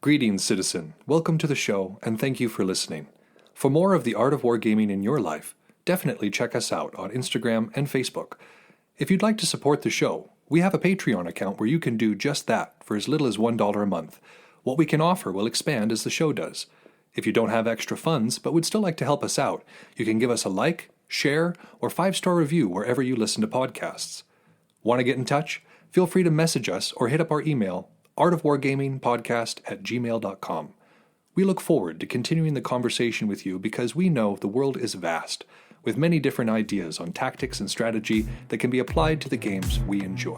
Greetings, citizen. Welcome to the show, and thank you for listening. For more of the art of wargaming in your life, definitely check us out on Instagram and Facebook. If you'd like to support the show, we have a Patreon account where you can do just that for as little as $1 a month. What we can offer will expand as the show does. If you don't have extra funds but would still like to help us out, you can give us a like, share, or 5-star review wherever you listen to podcasts. Want to get in touch? Feel free to message us or hit up our email, artofwargamingpodcast@gmail.com. We look forward to continuing the conversation with you because we know the world is vast, with many different ideas on tactics and strategy that can be applied to the games we enjoy.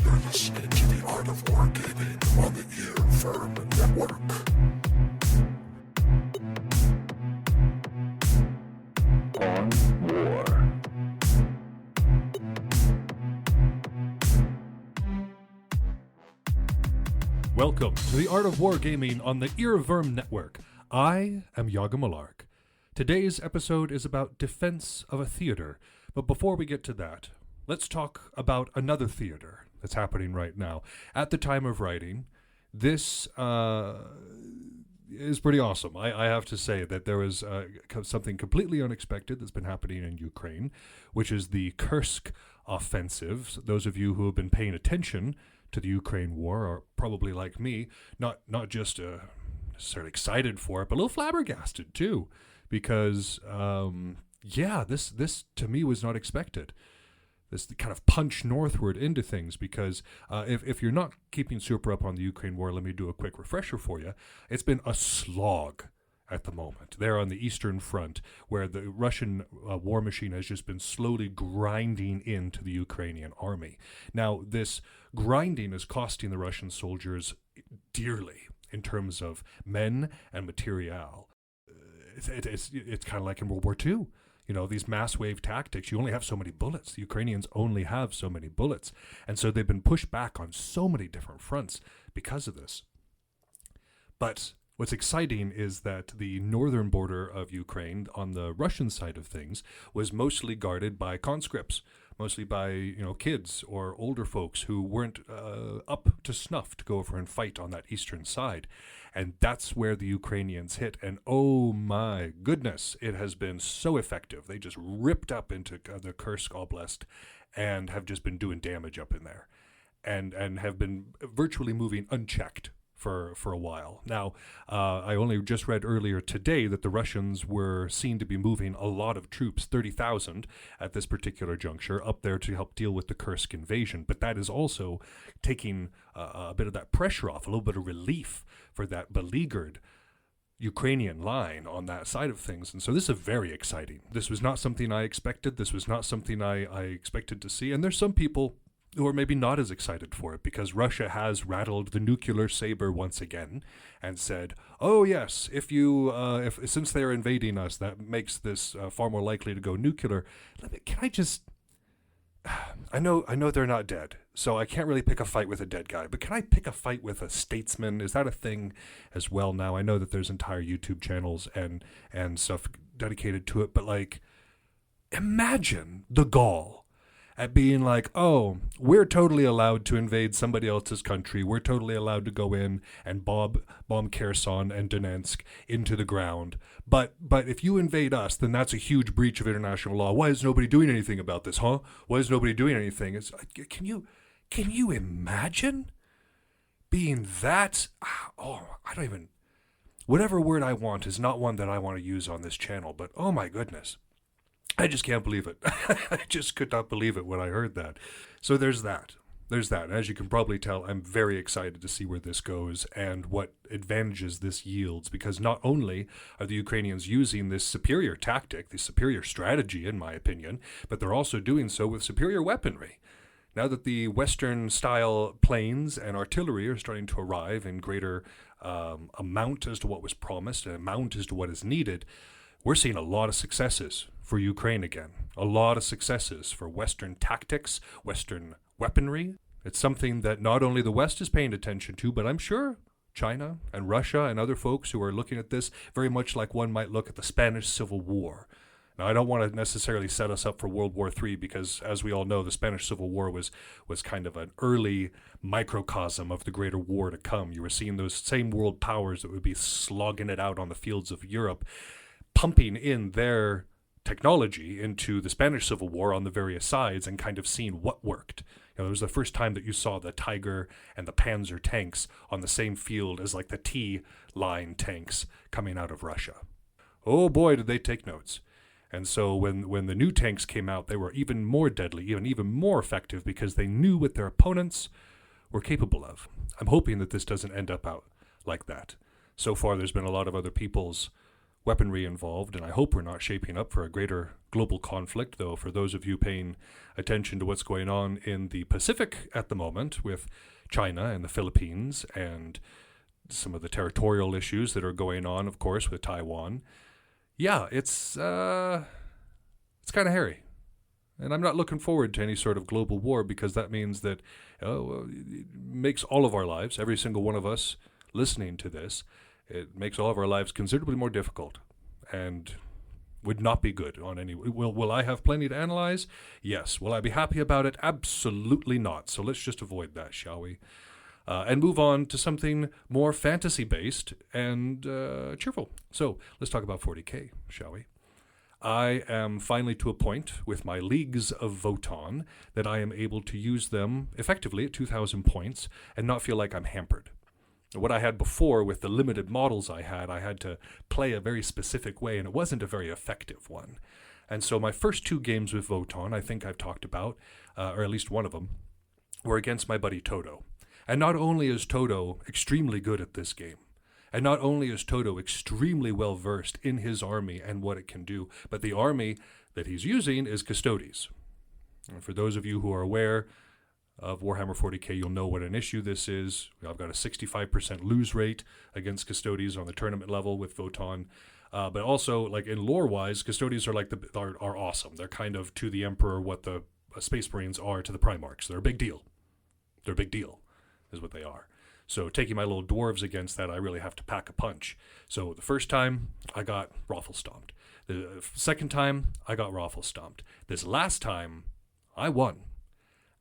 You're listening to the Art of Wargaming on the Ear Firm Network. On War. Welcome to the Art of Wargaming on the Earworm Network. I am Yaga Malark. Today's episode is about defense of a theater, but before we get to that, let's talk about another theater that's happening right now. At the time of writing, this is pretty awesome. I have to say that there was something completely unexpected that's been happening in Ukraine, which is the Kursk offensive. Those of you who have been paying attention to the Ukraine war are probably like me, not just necessarily excited for it, but a little flabbergasted too, because this to me was not expected. This kind of punch northward into things, because if you're not keeping super up on the Ukraine war, let me do a quick refresher for you. It's been a slog at the moment. They're on the Eastern Front, where the Russian war machine has just been slowly grinding into the Ukrainian army. Now, this grinding is costing the Russian soldiers dearly in terms of men and material. It's kind of like in World War II. You know, these mass wave tactics, you only have so many bullets. The Ukrainians only have so many bullets. And so they've been pushed back on so many different fronts because of this. But what's exciting is that the northern border of Ukraine, on the Russian side of things, was mostly guarded by conscripts, mostly by kids or older folks who weren't up to snuff to go over and fight on that eastern side. And that's where the Ukrainians hit. And oh my goodness, it has been so effective. They just ripped up into the Kursk Oblast and have just been doing damage up in there, and have been virtually moving unchecked for a while. Now, I only just read earlier today that the Russians were seen to be moving a lot of troops, 30,000 at this particular juncture, up there to help deal with the Kursk invasion. But that is also taking a bit of that pressure off, a little bit of relief for that beleaguered Ukrainian line on that side of things. And so this is very exciting. This was not something I expected. This was not something I expected to see. And there's some people who are maybe not as excited for it, because Russia has rattled the nuclear saber once again and said, oh yes, if since they're invading us, that makes this far more likely to go nuclear. I know they're not dead, so I can't really pick a fight with a dead guy, but can I pick a fight with a statesman? Is that a thing as well now? I know that there's entire YouTube channels and stuff dedicated to it, but imagine the gall at being like, oh, we're totally allowed to invade somebody else's country. We're totally allowed to go in and bomb Kherson and Donetsk into the ground. But if you invade us, then that's a huge breach of international law. Why is nobody doing anything about this, huh? Why is nobody doing anything? Can you imagine being that? Whatever word I want is not one that I want to use on this channel, but oh my goodness. I just can't believe it. I just could not believe it when I heard that. So there's that. As you can probably tell, I'm very excited to see where this goes and what advantages this yields, because not only are the Ukrainians using this superior tactic, this superior strategy, in my opinion, but they're also doing so with superior weaponry. Now that the Western-style planes and artillery are starting to arrive in greater amount as to what was promised and amount as to what is needed, we're seeing a lot of successes for Ukraine again. A lot of successes for Western tactics, Western weaponry. It's something that not only the West is paying attention to, but I'm sure China and Russia and other folks who are looking at this very much like one might look at the Spanish Civil War Now, I don't want to necessarily set us up for World War III because, as we all know, the Spanish Civil War was kind of an early microcosm of the greater war to come. You were seeing those same world powers that would be slogging it out on the fields of Europe, pumping in their technology into the Spanish Civil War on the various sides and kind of seeing what worked. It was the first time that you saw the Tiger and the Panzer tanks on the same field as like the T-line tanks coming out of Russia. Oh boy, did they take notes. And so when the new tanks came out, they were even more deadly, even more effective because they knew what their opponents were capable of. I'm hoping that this doesn't end up out like that. So far, there's been a lot of other people's weaponry involved, and I hope we're not shaping up for a greater global conflict, though for those of you paying attention to what's going on in the Pacific at the moment with China and the Philippines and some of the territorial issues that are going on, of course, with Taiwan, yeah, it's kind of hairy. And I'm not looking forward to any sort of global war because that means that it makes all of our lives, every single one of us listening to this, it makes all of our lives considerably more difficult and would not be good on any... Will I have plenty to analyze? Yes. Will I be happy about it? Absolutely not. So let's just avoid that, shall we? And move on to something more fantasy-based and cheerful. So let's talk about 40K, shall we? I am finally to a point with my leagues of Voton that I am able to use them effectively at 2,000 points and not feel like I'm hampered. What I had before with the limited models I had to play a very specific way, and it wasn't a very effective one. And so my first 2 games with Voton, I think I've talked about, or at least one of them, were against my buddy Toto. And not only is Toto extremely good at this game, and not only is Toto extremely well versed in his army and what it can do, but the army that he's using is Custodes. And for those of you who are aware of Warhammer 40K, you'll know what an issue this is. I've got a 65% lose rate against Custodes on the tournament level with Voton. But also, like in lore-wise, Custodes are awesome. They're kind of to the Emperor what the Space Marines are to the Primarchs. They're a big deal. They're a big deal, is what they are. So taking my little dwarves against that, I really have to pack a punch. So the first time, I got Raffle Stomped. The second time, I got Raffle Stomped. This last time, I won.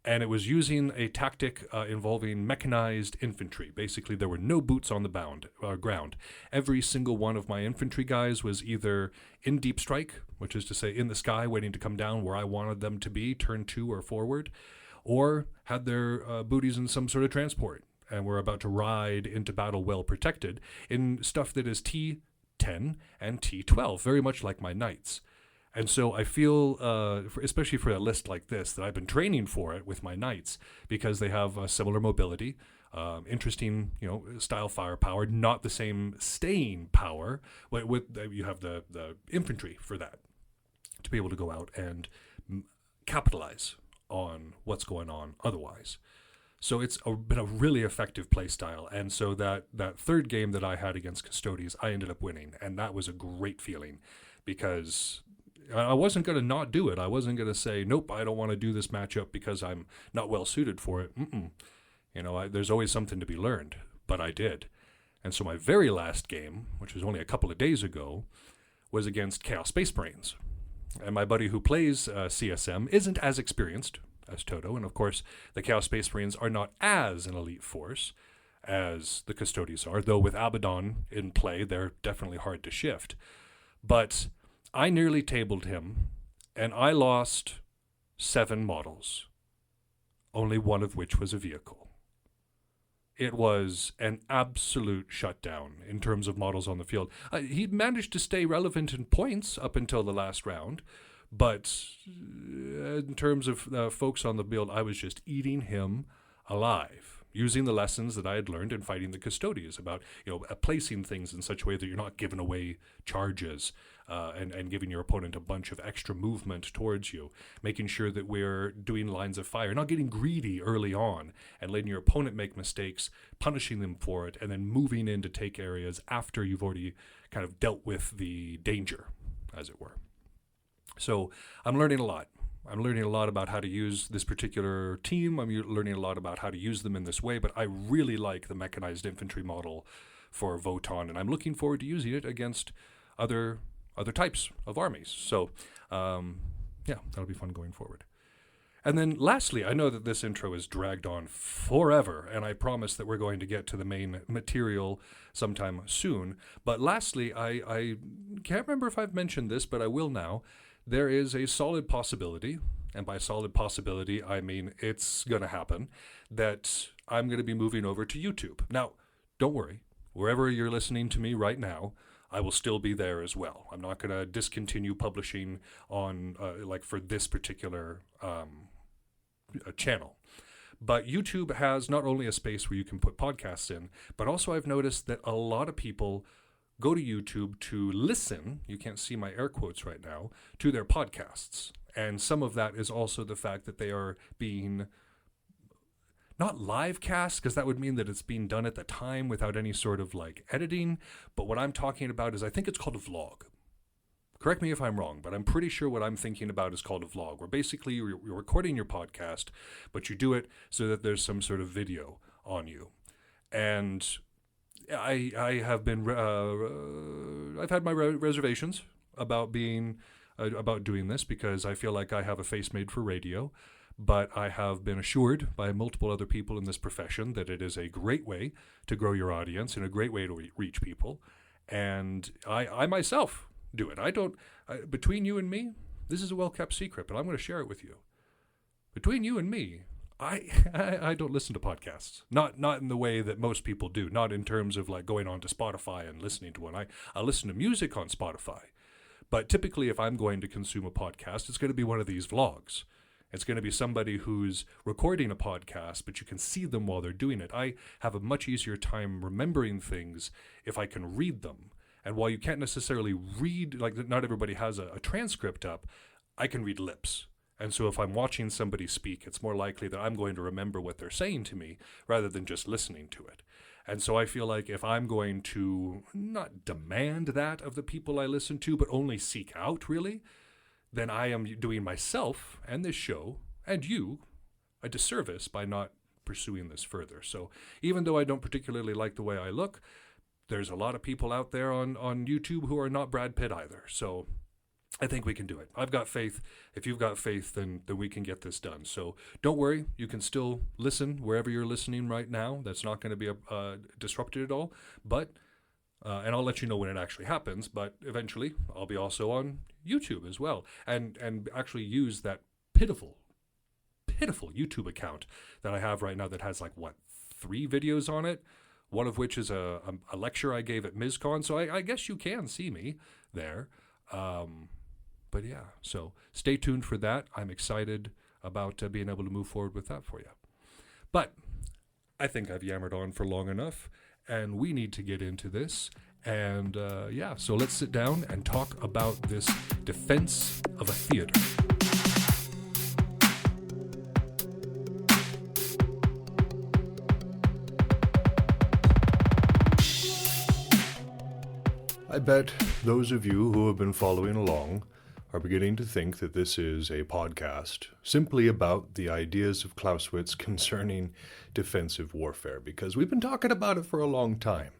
And it was using a tactic involving mechanized infantry. Basically, there were no boots on the ground. Every single one of my infantry guys was either in deep strike, which is to say in the sky, waiting to come down where I wanted them to be, turn 2 or forward, or had their booties in some sort of transport and were about to ride into battle well protected in stuff that is T10 and T12, very much like my knights. And so I feel, especially for a list like this, that I've been training for it with my knights because they have similar mobility, interesting, style firepower, not the same staying power. You have the infantry for that to be able to go out and capitalize on what's going on otherwise. So it's been a really effective play style. And so that third game that I had against Custodes, I ended up winning. And that was a great feeling because I wasn't going to not do it. I wasn't going to say, nope, I don't want to do this matchup because I'm not well suited for it. There's always something to be learned, but I did. And so my very last game, which was only a couple of days ago, was against Chaos Space Marines. And my buddy who plays CSM isn't as experienced as Toto. And of course, the Chaos Space Marines are not as an elite force as the Custodes are, though with Abaddon in play, they're definitely hard to shift. But I nearly tabled him, and I lost 7 models, only one of which was a vehicle. It was an absolute shutdown in terms of models on the field. He managed to stay relevant in points up until the last round, but in terms of folks on the field, I was just eating him alive, using the lessons that I had learned in fighting the Custodes about placing things in such a way that you're not giving away charges and giving your opponent a bunch of extra movement towards you, making sure that we're doing lines of fire, not getting greedy early on and letting your opponent make mistakes, punishing them for it, and then moving in to take areas after you've already kind of dealt with the danger, as it were. So I'm learning a lot. I'm learning a lot about how to use this particular team. I'm learning a lot about how to use them in this way, but I really like the mechanized infantry model for Voton, and I'm looking forward to using it against other other types of armies. So, yeah, that'll be fun going forward. And then lastly, I know that this intro is dragged on forever, and I promise that we're going to get to the main material sometime soon. But lastly, I can't remember if I've mentioned this, but I will now. There is a solid possibility, and by solid possibility, I mean it's going to happen, that I'm going to be moving over to YouTube. Now, don't worry. Wherever you're listening to me right now, I will still be there as well. I'm not going to discontinue publishing on, like for this particular channel. But YouTube has not only a space where you can put podcasts in, but also I've noticed that a lot of people go to YouTube to listen, you can't see my air quotes right now, to their podcasts. And some of that is also the fact that they are being not live cast, because that would mean that it's being done at the time without any sort of like editing. But what I'm talking about is, I think it's called a vlog. Correct me if I'm wrong, but I'm pretty sure what I'm thinking about is called a vlog, where basically you're recording your podcast, but you do it so that there's some sort of video on you. And I have been I've had my reservations about being about doing this, because I feel like I have a face made for radio. But I have been assured by multiple other people in this profession that it is a great way to grow your audience and a great way to reach people. And I myself do it. Between you and me, this is a well-kept secret, but I'm going to share it with you. Between you and me, I don't listen to podcasts. Not in the way that most people do. Not in terms of like going on to Spotify and listening to one. I listen to music on Spotify. But typically, if I'm going to consume a podcast, it's going to be one of these vlogs. It's going to be somebody who's recording a podcast, but you can see them while they're doing it. I have a much easier time remembering things if I can read them. And while you can't necessarily read, like not everybody has a transcript up, I can read lips. And so if I'm watching somebody speak, it's more likely that I'm going to remember what they're saying to me rather than just listening to it. And so I feel like if I'm going to not demand that of the people I listen to, but only seek out, really, then I am doing myself and this show and you a disservice by not pursuing this further. So even though I don't particularly like the way I look, there's a lot of people out there on YouTube who are not Brad Pitt either. So I think we can do it. I've got faith. If you've got faith, then we can get this done. So don't worry. You can still listen wherever you're listening right now. That's not going to be disrupted at all. But and I'll let you know when it actually happens. But eventually, I'll be also on YouTube as well, and actually use that pitiful YouTube account that I have right now that has 3 videos on it. One of which is a lecture I gave at MizCon. So I guess you can see me there. But yeah, so stay tuned for that. I'm excited about being able to move forward with that for you. But I think I've yammered on for long enough, and we need to get into this. And yeah, so let's sit down and talk about this defense of a theater. I bet those of you who have been following along are beginning to think that this is a podcast simply about the ideas of Clausewitz concerning defensive warfare, because we've been talking about it for a long time,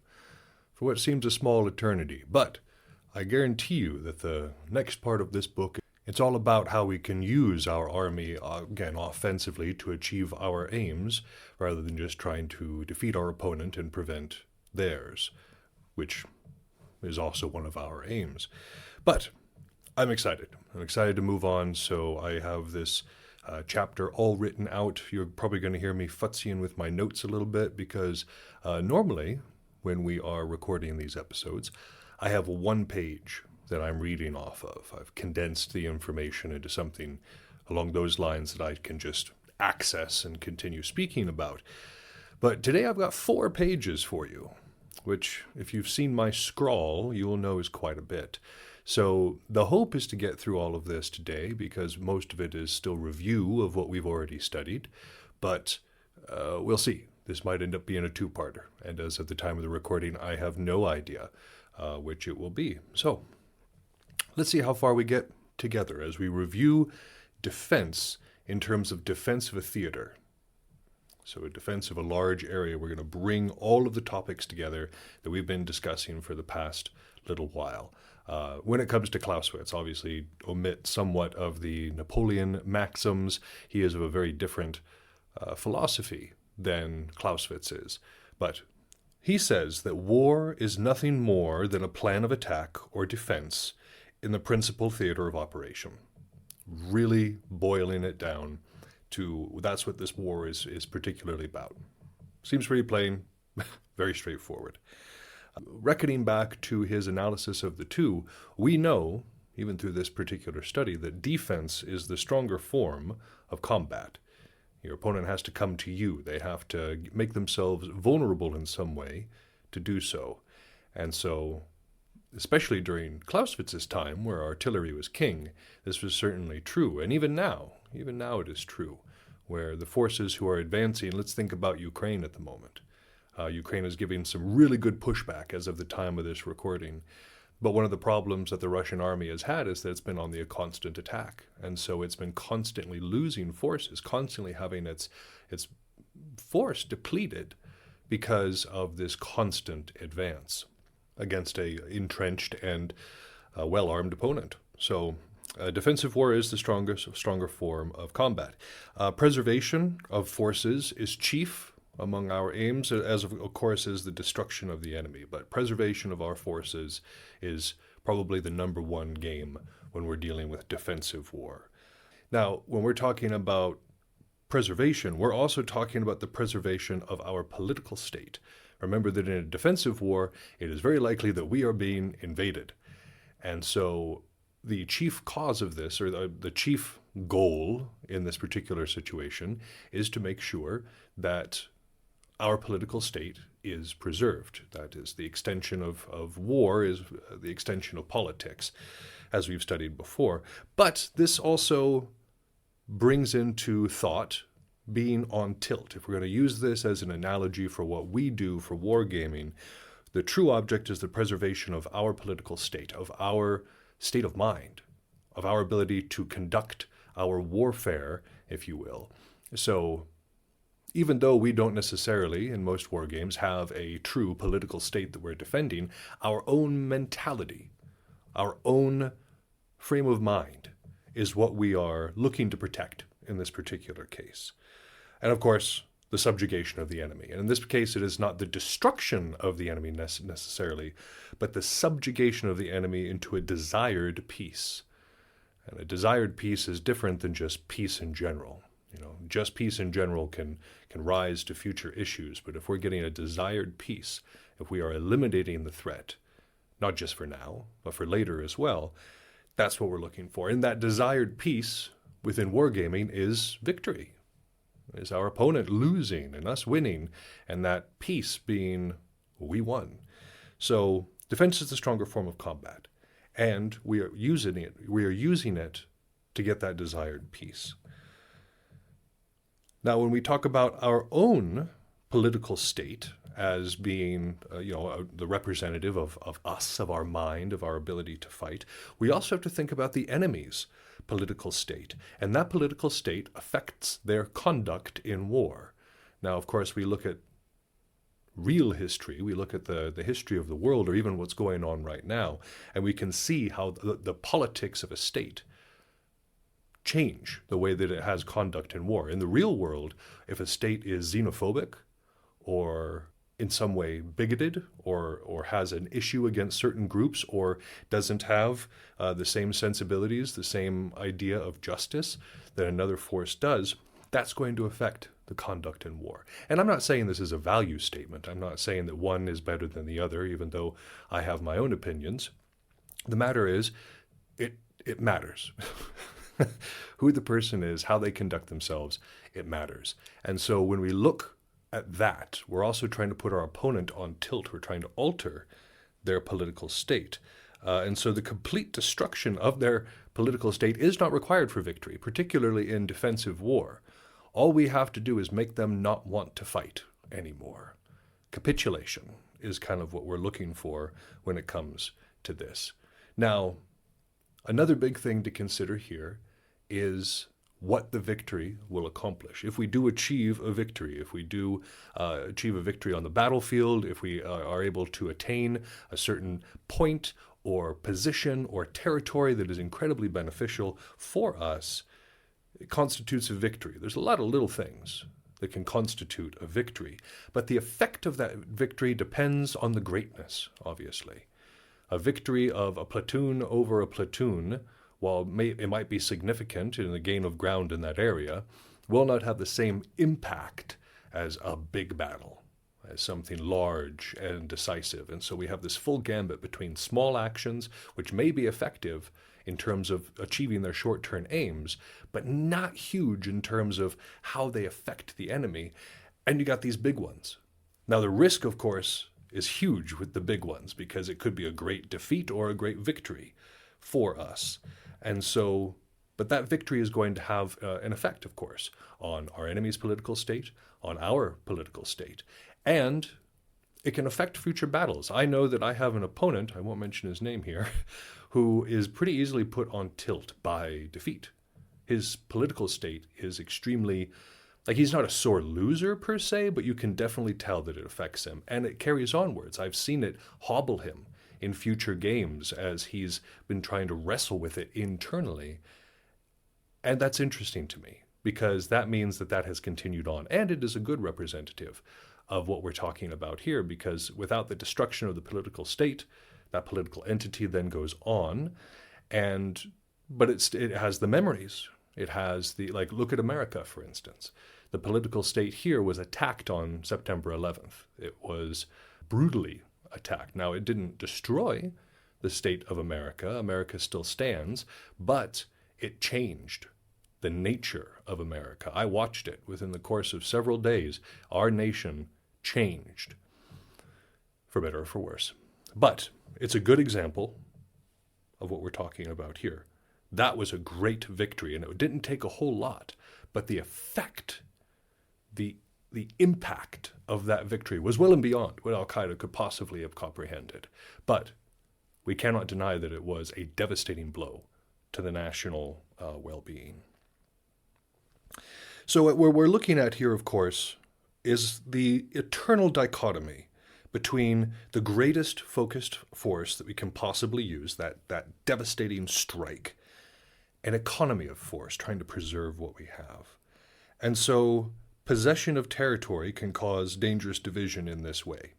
for what seems a small eternity. But I guarantee you that the next part of this book, it's all about how we can use our army, again, offensively to achieve our aims, rather than just trying to defeat our opponent and prevent theirs, which is also one of our aims. But I'm excited. I'm excited to move on, so I have this chapter all written out. You're probably going to hear me futzing with my notes a little bit, because normally, when we are recording these episodes, I have one page that I'm reading off of. I've condensed the information into something along those lines that I can just access and continue speaking about. But today I've got 4 pages for you, which, if you've seen my scrawl, you will know is quite a bit. So the hope is to get through all of this today, because most of it is still review of what we've already studied. But we'll see. This might end up being a 2-parter. And as of the time of the recording, I have no idea which it will be. So let's see how far we get together as we review defense in terms of defense of a theater. So a defense of a large area. We're going to bring all of the topics together that we've been discussing for the past little while. When it comes to Clausewitz, obviously omit somewhat of the Napoleon maxims. He is of a very different philosophy than Clausewitz is. But he says that war is nothing more than a plan of attack or defense in the principal theater of operation. Really boiling it down to that's what this war is particularly about. Seems pretty plain, very straightforward. Reckoning back to his analysis of the two, we know, even through this particular study, that defense is the stronger form of combat. Your opponent has to come to you. They have to make themselves vulnerable in some way to do so. And so, especially during Clausewitz's time, where artillery was king, this was certainly true. And even now it is true, where the forces who are advancing, let's think about Ukraine at the moment. Ukraine is giving some really good pushback as of the time of this recording. But one of the problems that the Russian army has had is that it's been on the constant attack. And so it's been constantly losing forces, constantly having its force depleted because of this constant advance against a entrenched and well-armed opponent. So defensive war is the stronger form of combat. Preservation of forces is chief among our aims, as of course is the destruction of the enemy. But preservation of our forces is probably the number one game when we're dealing with defensive war. Now, when we're talking about preservation, we're also talking about the preservation of our political state. Remember that in a defensive war, it is very likely that we are being invaded. And so the chief cause of this, or the chief goal in this particular situation, is to make sure that our political state is preserved. That is, the extension of war is the extension of politics, as we've studied before. But this also brings into thought being on tilt. If we're going to use this as an analogy for what we do for wargaming, the true object is the preservation of our political state, of our state of mind, of our ability to conduct our warfare, if you will. So even though we don't necessarily, in most war games, have a true political state that we're defending, our own mentality, our own frame of mind is what we are looking to protect in this particular case. And of course, the subjugation of the enemy. And in this case, it is not the destruction of the enemy necessarily, but the subjugation of the enemy into a desired peace. And a desired peace is different than just peace in general. Just peace in general can rise to future issues, but if we're getting a desired peace, if we are eliminating the threat, not just for now, but for later as well, that's what we're looking for. And that desired peace within wargaming is victory, is our opponent losing and us winning, and that peace being we won. So defense is the stronger form of combat, and we are using it to get that desired peace. Now, when we talk about our own political state as being, the representative of us, of our mind, of our ability to fight, we also have to think about the enemy's political state. And that political state affects their conduct in war. Now, of course, we look at real history, we look at the history of the world, or even what's going on right now, and we can see how the politics of a state change the way that it has conduct in war. In the real world, if a state is xenophobic or in some way bigoted or has an issue against certain groups or doesn't have the same sensibilities, the same idea of justice that another force does, that's going to affect the conduct in war. And I'm not saying this is a value statement. I'm not saying that one is better than the other, even though I have my own opinions. The matter is, it matters. Who the person is, how they conduct themselves, it matters. And so when we look at that, we're also trying to put our opponent on tilt. We're trying to alter their political state. And so the complete destruction of their political state is not required for victory, particularly in defensive war. All we have to do is make them not want to fight anymore. Capitulation is kind of what we're looking for when it comes to this. Now, another big thing to consider here is what the victory will accomplish. If we do achieve a victory, if we do achieve a victory on the battlefield, if we are able to attain a certain point or position or territory that is incredibly beneficial for us, it constitutes a victory. There's a lot of little things that can constitute a victory, but the effect of that victory depends on the greatness, obviously. A victory of a platoon over a platoon, while it might be significant in the gain of ground in that area, will not have the same impact as a big battle, as something large and decisive. And so we have this full gambit between small actions, which may be effective in terms of achieving their short-term aims, but not huge in terms of how they affect the enemy. And you got these big ones. Now, the risk, of course, is huge with the big ones, because it could be a great defeat or a great victory for us. And so, but that victory is going to have an effect, of course, on our enemy's political state, on our political state, and it can affect future battles. I know that I have an opponent, I won't mention his name here, who is pretty easily put on tilt by defeat. His political state is extremely, like, he's not a sore loser per se, but you can definitely tell that it affects him, and it carries onwards. I've seen it hobble him in future games as he's been trying to wrestle with it internally. And that's interesting to me, because that means that that has continued on. And it is a good representative of what we're talking about here, because without the destruction of the political state, that political entity then goes on. But it has the memories. It has the, like, look at America, for instance. The political state here was attacked on September 11th. It was brutally attacked. Now, it didn't destroy the state of America. America still stands, but it changed the nature of America. I watched it within the course of several days. Our nation changed, for better or for worse. But it's a good example of what we're talking about here. That was a great victory, and it didn't take a whole lot, but the effect, the impact of that victory was well and beyond what Al-Qaeda could possibly have comprehended. But we cannot deny that it was a devastating blow to the national well-being. So what we're looking at here, of course, is the eternal dichotomy between the greatest focused force that we can possibly use, that devastating strike, an economy of force, trying to preserve what we have. And so possession of territory can cause dangerous division in this way.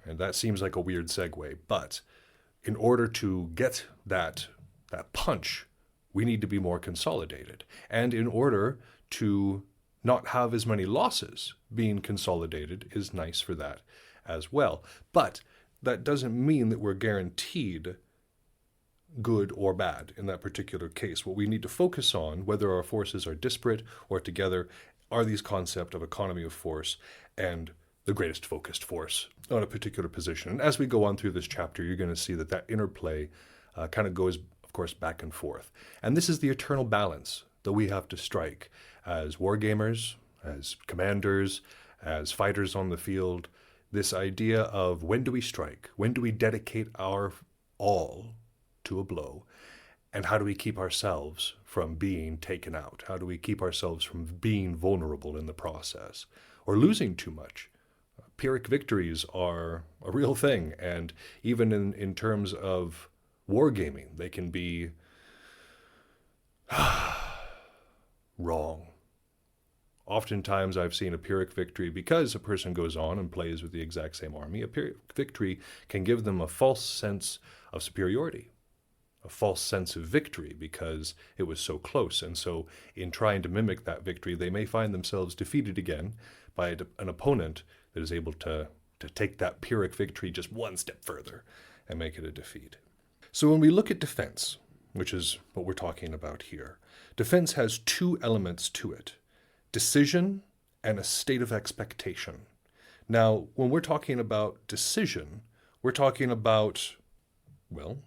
And that seems like a weird segue, but in order to get that punch, we need to be more consolidated. And in order to not have as many losses, being consolidated is nice for that as well. But that doesn't mean that we're guaranteed good or bad in that particular case. What we need to focus on, whether our forces are disparate or together, are these concepts of economy of force and the greatest focused force on a particular position. And as we go on through this chapter, you're going to see that interplay kind of goes, of course, back and forth. And this is the eternal balance that we have to strike as wargamers, as commanders, as fighters on the field. This idea of, when do we strike? When do we dedicate our all to a blow? And how do we keep ourselves from being taken out? How do we keep ourselves from being vulnerable in the process or losing too much? Pyrrhic victories are a real thing, and even in terms of wargaming, they can be wrong. Oftentimes I've seen a Pyrrhic victory because a person goes on and plays with the exact same army. A Pyrrhic victory can give them a false sense of superiority, a false sense of victory because it was so close. And so in trying to mimic that victory, they may find themselves defeated again by an opponent that is able to take that Pyrrhic victory just one step further and make it a defeat. So when we look at defense, which is what we're talking about here, defense has two elements to it: decision and a state of expectation. Now, when we're talking about decision, we're talking about, well,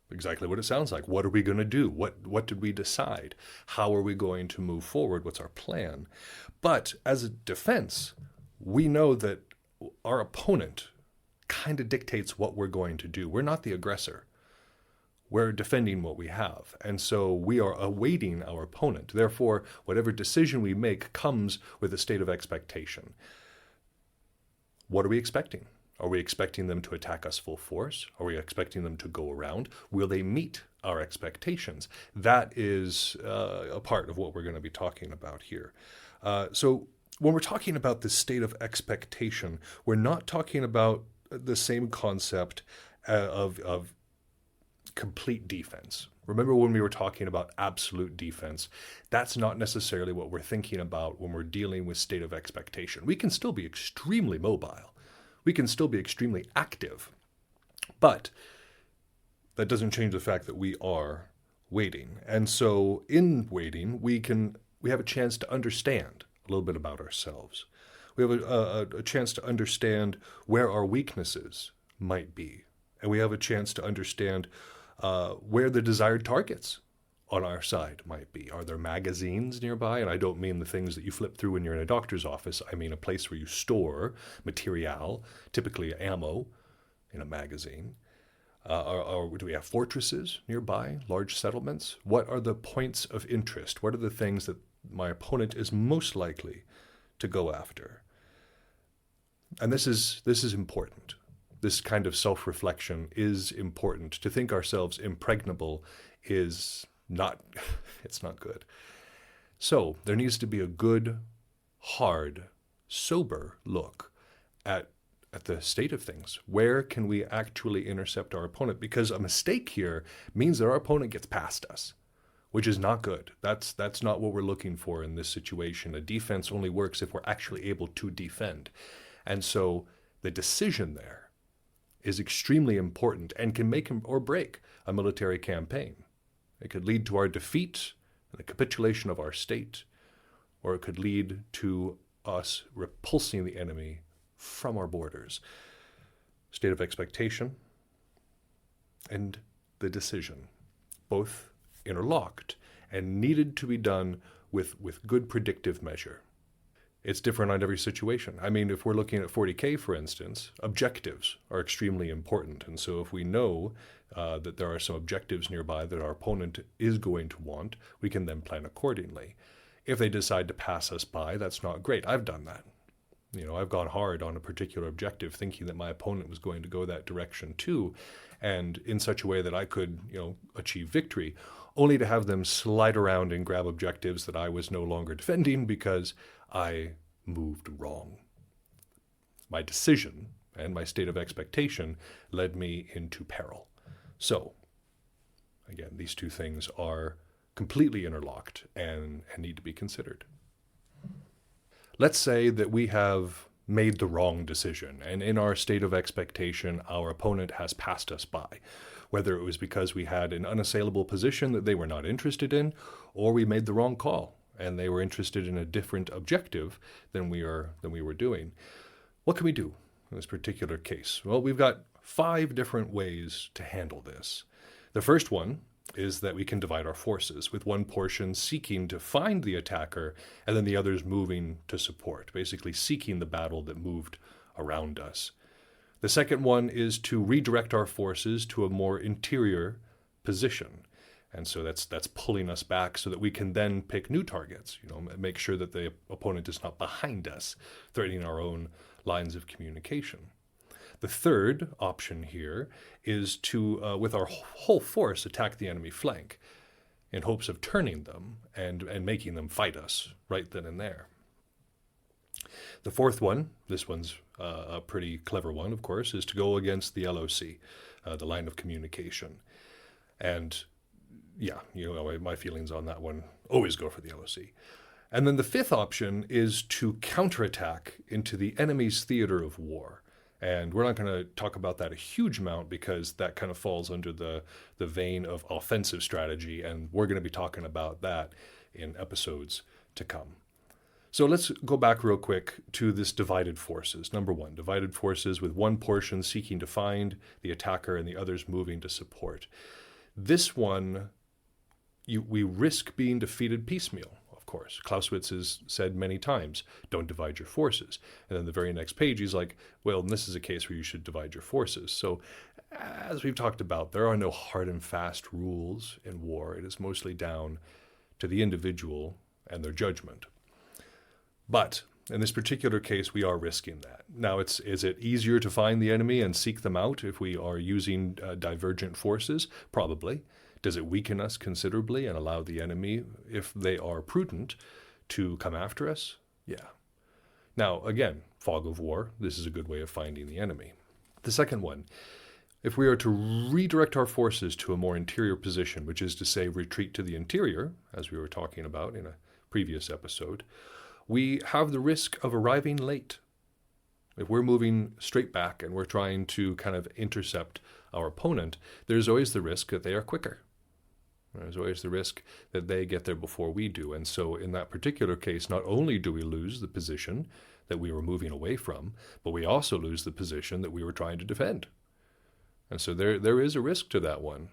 exactly what it sounds like. What are we going to do? What did we decide? How are we going to move forward? What's our plan? But as a defense, we know that our opponent kind of dictates what we're going to do. We're not the aggressor. we're defending what we have. And so we are awaiting our opponent. Therefore, whatever decision we make comes with a state of expectation. What are we expecting? Are we expecting them to attack us full force? Are we expecting them to go around? Will they meet our expectations? That is a part of what we're going to be talking about here. So when we're talking about this state of expectation, we're not talking about the same concept of complete defense. Remember when we were talking about absolute defense? That's not necessarily what we're thinking about when we're dealing with state of expectation. We can still be extremely mobile. We can still be extremely active. But that doesn't change the fact that we are waiting. And so in waiting, we have a chance to understand a little bit about ourselves. We have a chance to understand where our weaknesses might be. And we have a chance to understand where the desired targets on our side might be. Are there magazines nearby? And I don't mean the things that you flip through when you're in a doctor's office. I mean a place where you store material, typically ammo, in a magazine. Do we have fortresses nearby, large settlements? What are the points of interest? What are the things that my opponent is most likely to go after? And this is important. This kind of self-reflection is important. To think ourselves impregnable is not, it's not good. So there needs to be a good, hard, sober look at the state of things. Where can we actually intercept our opponent? Because a mistake here means that our opponent gets past us, which is not good. That's not what we're looking for in this situation. A defense only works if we're actually able to defend. And so the decision there is extremely important and can make or break a military campaign. It could lead to our defeat and the capitulation of our state, or it could lead to us repulsing the enemy from our borders. State of expectation and the decision, both interlocked and needed to be done with good predictive measure. It's different on every situation. I mean, if we're looking at 40K, for instance, objectives are extremely important. And so if we know that there are some objectives nearby that our opponent is going to want, we can then plan accordingly. If they decide to pass us by, that's not great. I've done that. I've gone hard on a particular objective thinking that my opponent was going to go that direction too, and in such a way that I could, achieve victory, only to have them slide around and grab objectives that I was no longer defending because I moved wrong. My decision and my state of expectation led me into peril. So, again, these two things are completely interlocked and need to be considered. Let's say that we have made the wrong decision, and in our state of expectation, our opponent has passed us by, whether it was because we had an unassailable position that they were not interested in, or we made the wrong call and they were interested in a different objective than we were doing. What can we do in this particular case? Well, we've got 5 different ways to handle this. The first one is that we can divide our forces, with one portion seeking to find the attacker and then the others moving to support, basically seeking the battle that moved around us. The second one is to redirect our forces to a more interior position. And so that's pulling us back so that we can then pick new targets, make sure that the opponent is not behind us, threatening our own lines of communication. The third option here is to, with our whole force, attack the enemy flank in hopes of turning them and making them fight us right then and there. The fourth one, this one's a pretty clever one, of course, is to go against the LOC, the line of communication. And yeah, my feelings on that one, always go for the LOC. And then the fifth option is to counterattack into the enemy's theater of war. And we're not going to talk about that a huge amount because that kind of falls under the vein of offensive strategy, and we're going to be talking about that in episodes to come. So let's go back real quick to this divided forces. Number 1, divided forces with one portion seeking to find the attacker and the others moving to support. This one, we risk being defeated piecemeal. Of course. Clausewitz has said many times, don't divide your forces. And then the very next page, he's like, well, this is a case where you should divide your forces. So as we've talked about, there are no hard and fast rules in war. It is mostly down to the individual and their judgment. But in this particular case, we are risking that. Now, is it easier to find the enemy and seek them out if we are using divergent forces? Probably. Does it weaken us considerably and allow the enemy, if they are prudent, to come after us? Yeah. Now, again, fog of war, this is a good way of finding the enemy. The second one, if we are to redirect our forces to a more interior position, which is to say retreat to the interior, as we were talking about in a previous episode, we have the risk of arriving late. If we're moving straight back and we're trying to kind of intercept our opponent, there's always the risk that they are quicker. There's always the risk that they get there before we do. And so in that particular case, not only do we lose the position that we were moving away from, but we also lose the position that we were trying to defend. And so there is a risk to that one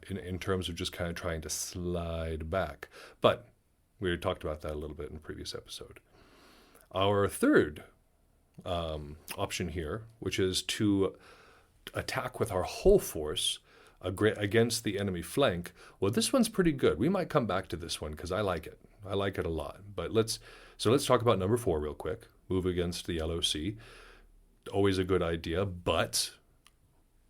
in terms of just kind of trying to slide back. But we already talked about that a little bit in the previous episode. Our third option here, which is to attack with our whole force against the enemy flank, well, this one's pretty good. We might come back to this one because I like it. I like it a lot. But let's talk about number 4 real quick. Move against the LOC. Always a good idea, but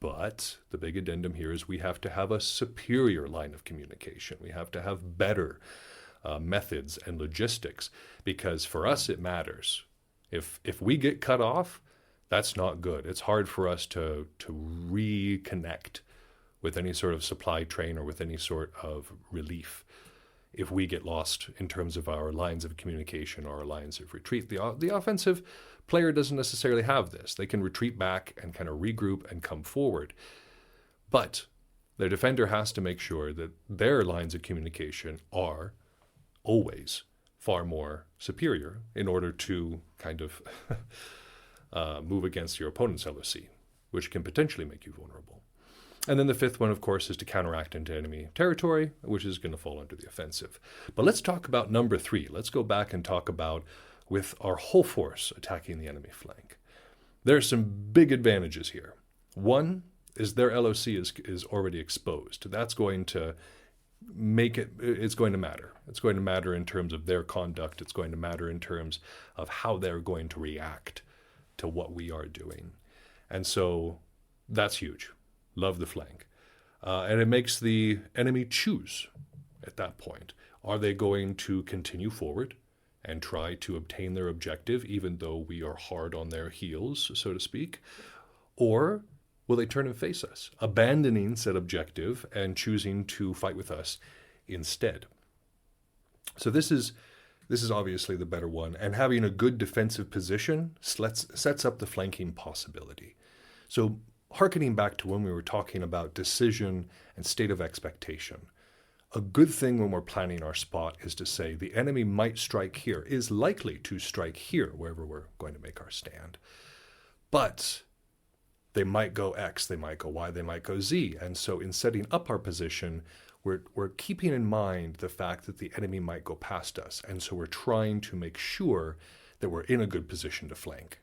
the big addendum here is we have to have a superior line of communication. We have to have better methods and logistics, because for us it matters. If we get cut off, that's not good. It's hard for us to reconnect with any sort of supply train or with any sort of relief if we get lost in terms of our lines of communication or our lines of retreat. The offensive player doesn't necessarily have this. They can retreat back and kind of regroup and come forward. But their defender has to make sure that their lines of communication are always far more superior in order to kind of move against your opponent's LOC, which can potentially make you vulnerable. And then the fifth one, of course, is to counteract into enemy territory, which is going to fall under the offensive. But let's talk about number 3. Let's go back and talk about with our whole force attacking the enemy flank. There are some big advantages here. One is their LOC is already exposed. That's going to it's going to matter. It's going to matter in terms of their conduct. It's going to matter in terms of how they're going to react to what we are doing. And so that's huge. Love the flank. And it makes the enemy choose at that point. Are they going to continue forward and try to obtain their objective, even though we are hard on their heels, so to speak? Or will they turn and face us, abandoning said objective and choosing to fight with us instead? So this is obviously the better one. And having a good defensive position sets up the flanking possibility. So hearkening back to when we were talking about decision and state of expectation, a good thing when we're planning our spot is to say the enemy might strike here, is likely to strike here, wherever we're going to make our stand. But they might go X, they might go Y, they might go Z. And so in setting up our position, we're keeping in mind the fact that the enemy might go past us. And so we're trying to make sure that we're in a good position to flank.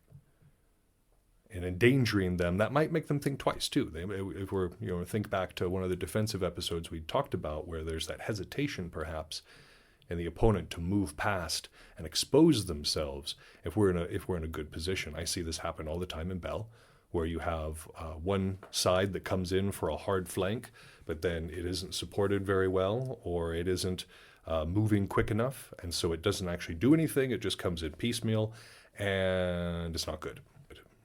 And endangering them, that might make them think twice too. If we're, think back to one of the defensive episodes we talked about, where there's that hesitation perhaps in the opponent to move past and expose themselves. If we're in a good position, I see this happen all the time in Bell, where you have one side that comes in for a hard flank, but then it isn't supported very well, or it isn't moving quick enough, and so it doesn't actually do anything. It just comes in piecemeal, and it's not good.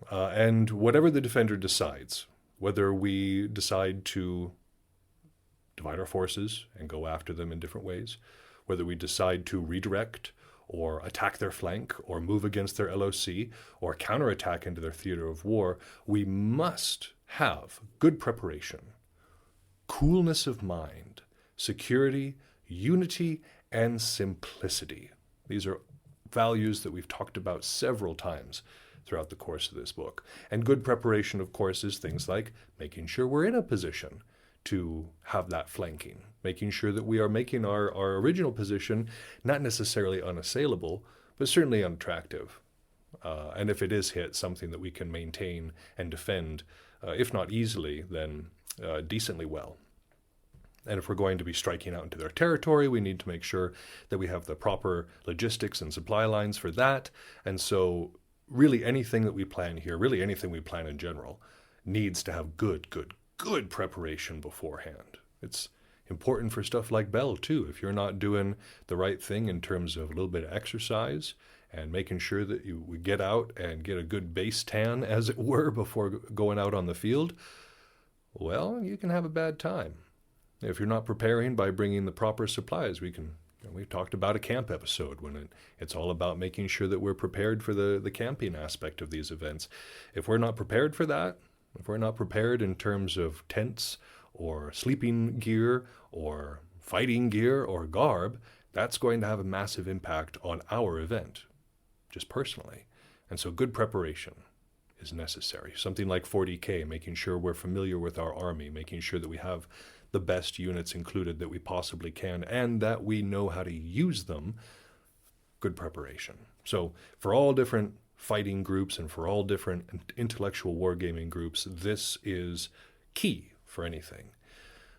And whatever the defender decides, whether we decide to divide our forces and go after them in different ways, whether we decide to redirect or attack their flank or move against their LOC or counterattack into their theater of war, we must have good preparation, coolness of mind, security, unity, and simplicity. These are values that we've talked about several times throughout the course of this book. And good preparation, of course, is things like making sure we're in a position to have that flanking, making sure that we are making our original position not necessarily unassailable, but certainly unattractive. And if it is hit, something that we can maintain and defend, if not easily, then decently well. And if we're going to be striking out into their territory, we need to make sure that we have the proper logistics and supply lines for that. And so really anything that we plan here, really anything we plan in general, needs to have good preparation beforehand. It's important for stuff like Bell too. If you're not doing the right thing in terms of a little bit of exercise and making sure that you would get out and get a good base tan, as it were, before going out on the field, well, you can have a bad time. If you're not preparing by bringing the proper supplies, we talked about a camp episode when it's all about making sure that we're prepared for the camping aspect of these events. If we're not prepared for that, if we're not prepared in terms of tents or sleeping gear or fighting gear or garb, that's going to have a massive impact on our event, just personally. And so good preparation is necessary. Something like 40K, making sure we're familiar with our army, making sure that we have the best units included that we possibly can, and that we know how to use them. Good preparation. So for all different fighting groups and for all different intellectual wargaming groups, this is key for anything.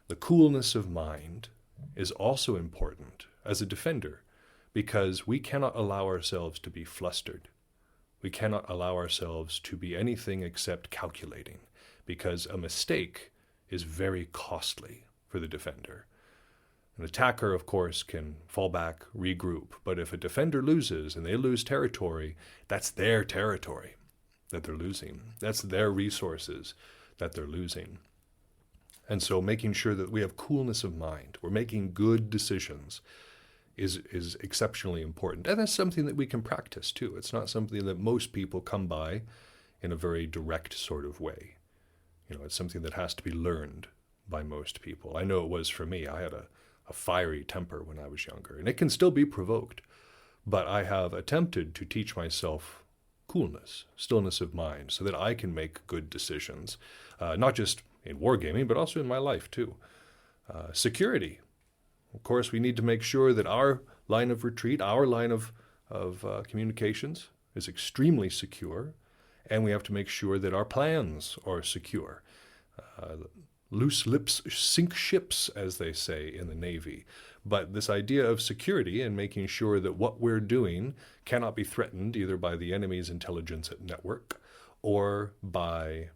The coolness of mind is also important as a defender, because we cannot allow ourselves to be flustered. We cannot allow ourselves to be anything except calculating, because a mistake is very costly for the defender. An attacker, of course, can fall back, regroup, but if a defender loses and they lose territory, that's their territory that they're losing. That's their resources that they're losing. And so making sure that we have coolness of mind, we're making good decisions, is exceptionally important. And that's something that we can practice too. It's not something that most people come by in a very direct sort of way. It's something that has to be learned by most people. I know it was for me. I had a fiery temper when I was younger, and it can still be provoked. But I have attempted to teach myself coolness, stillness of mind, so that I can make good decisions, not just in wargaming, but also in my life too. Security. Of course, we need to make sure that our line of retreat, our line of communications is extremely secure, and we have to make sure that our plans are secure. Loose lips sink ships, as they say in the Navy. But this idea of security and making sure that what we're doing cannot be threatened either by the enemy's intelligence network or by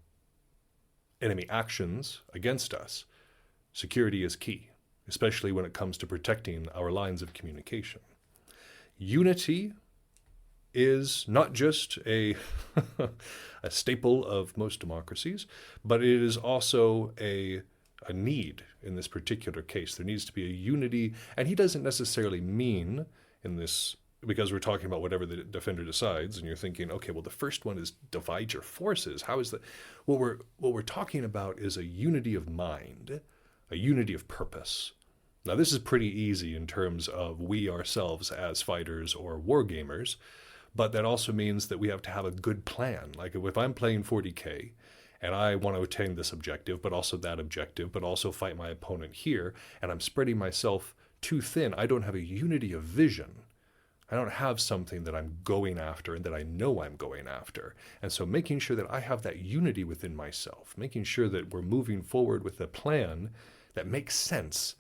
enemy actions against us. Security is key, especially when it comes to protecting our lines of communication. Unity is not just a staple of most democracies, but it is also a need in this particular case. There needs to be a unity, and he doesn't necessarily mean in this, because we're talking about whatever the defender decides, and you're thinking, okay, well, the first one is divide your forces. How is that? What we're talking about is a unity of mind, a unity of purpose. Now, this is pretty easy in terms of we ourselves as fighters or wargamers, but that also means that we have to have a good plan. Like if I'm playing 40K and I want to attain this objective, but also that objective, but also fight my opponent here, and I'm spreading myself too thin, I don't have a unity of vision. I don't have something that I'm going after and that I know I'm going after. And so making sure that I have that unity within myself, making sure that we're moving forward with a plan that makes sense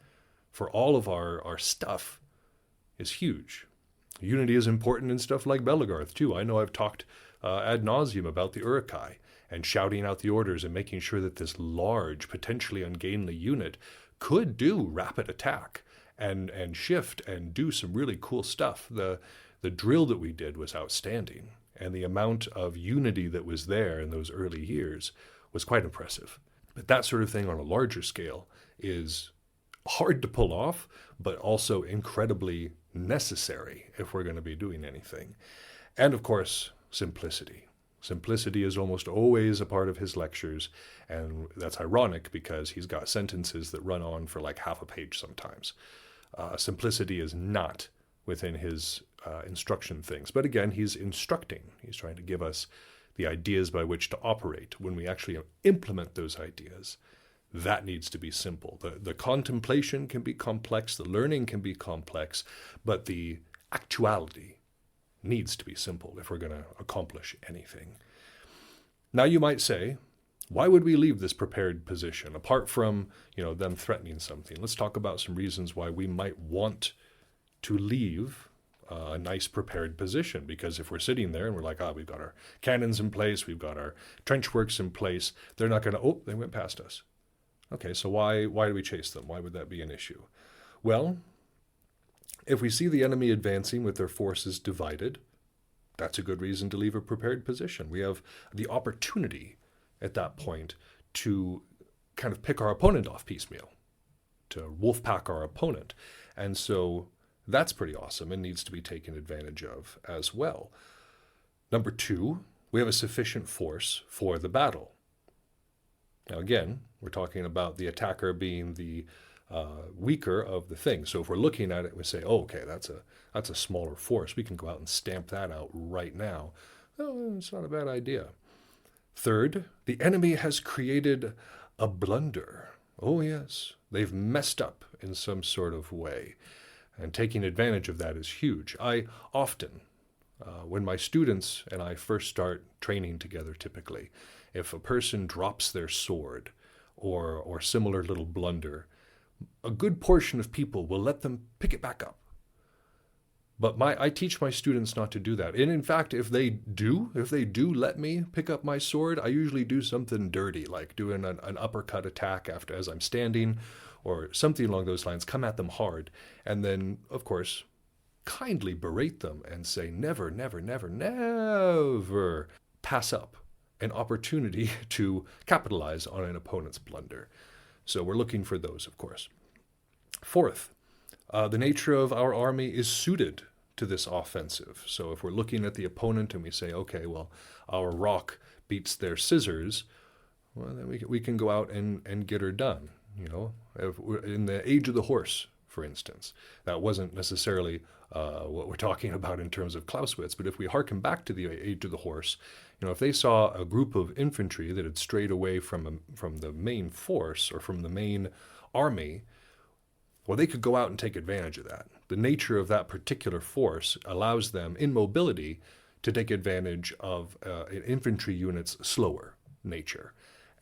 for all of our stuff is huge. Unity is important in stuff like Belagarth, too. I know I've talked ad nauseum about the Urukai and shouting out the orders and making sure that this large, potentially ungainly unit could do rapid attack and shift and do some really cool stuff. The drill that we did was outstanding, and the amount of unity that was there in those early years was quite impressive. But that sort of thing on a larger scale is hard to pull off, but also incredibly necessary if we're going to be doing anything. And of course, simplicity. Simplicity is almost always a part of his lectures, and that's ironic because he's got sentences that run on for like half a page sometimes. Simplicity is not within his instruction things, but again, he's instructing. He's trying to give us the ideas by which to operate. When we actually implement those ideas, that needs to be simple. The contemplation can be complex, the learning can be complex, but the actuality needs to be simple if we're going to accomplish anything. Now you might say, why would we leave this prepared position? Apart from, them threatening something, let's talk about some reasons why we might want to leave a nice prepared position. Because if we're sitting there and we're like, we've got our cannons in place, we've got our trench works in place, they're not going to, they went past us. Okay, so why do we chase them? Why would that be an issue? Well, if we see the enemy advancing with their forces divided, that's a good reason to leave a prepared position. We have the opportunity at that point to kind of pick our opponent off piecemeal, to wolfpack our opponent. And so that's pretty awesome and needs to be taken advantage of as well. Number 2, we have a sufficient force for the battle. Now again, we're talking about the attacker being the weaker of the thing. So if we're looking at it, we say, okay, that's a smaller force. We can go out and stamp that out right now. Oh, it's not a bad idea. Third, the enemy has created a blunder. Oh yes, they've messed up in some sort of way. And taking advantage of that is huge. I often, when my students and I first start training together typically, if a person drops their sword or similar little blunder, a good portion of people will let them pick it back up. But I teach my students not to do that. And in fact, if they do let me pick up my sword, I usually do something dirty, like doing an uppercut attack as I'm standing, or something along those lines, come at them hard, and then, of course, kindly berate them and say, never, never, never, never pass up an opportunity to capitalize on an opponent's blunder. So we're looking for those, of course. Fourth, the nature of our army is suited to this offensive. So if we're looking at the opponent and we say, okay, well, our rock beats their scissors, well, then we can go out and get her done. If we're in the age of the horse, for instance, that wasn't necessarily what we're talking about in terms of Clausewitz, but if we hearken back to the age of the horse, if they saw a group of infantry that had strayed away from the main force or from the main army, well, they could go out and take advantage of that. The nature of that particular force allows them, in mobility, to take advantage of an infantry unit's slower nature.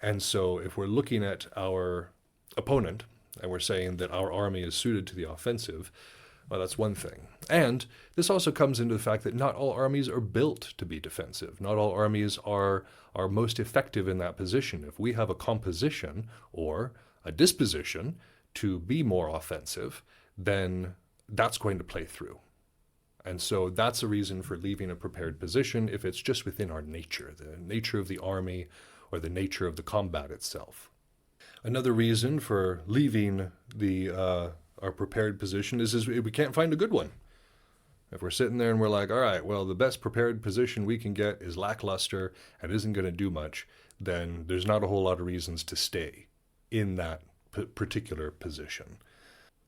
And so if we're looking at our opponent and we're saying that our army is suited to the offensive, well, that's one thing. And this also comes into the fact that not all armies are built to be defensive. Not all armies are most effective in that position. If we have a composition or a disposition to be more offensive, then that's going to play through. And so that's a reason for leaving a prepared position if it's just within our nature, the nature of the army or the nature of the combat itself. Another reason for leaving our prepared position is we can't find a good one. If we're sitting there and we're like, all right, well, the best prepared position we can get is lackluster and isn't going to do much, then there's not a whole lot of reasons to stay in that particular position.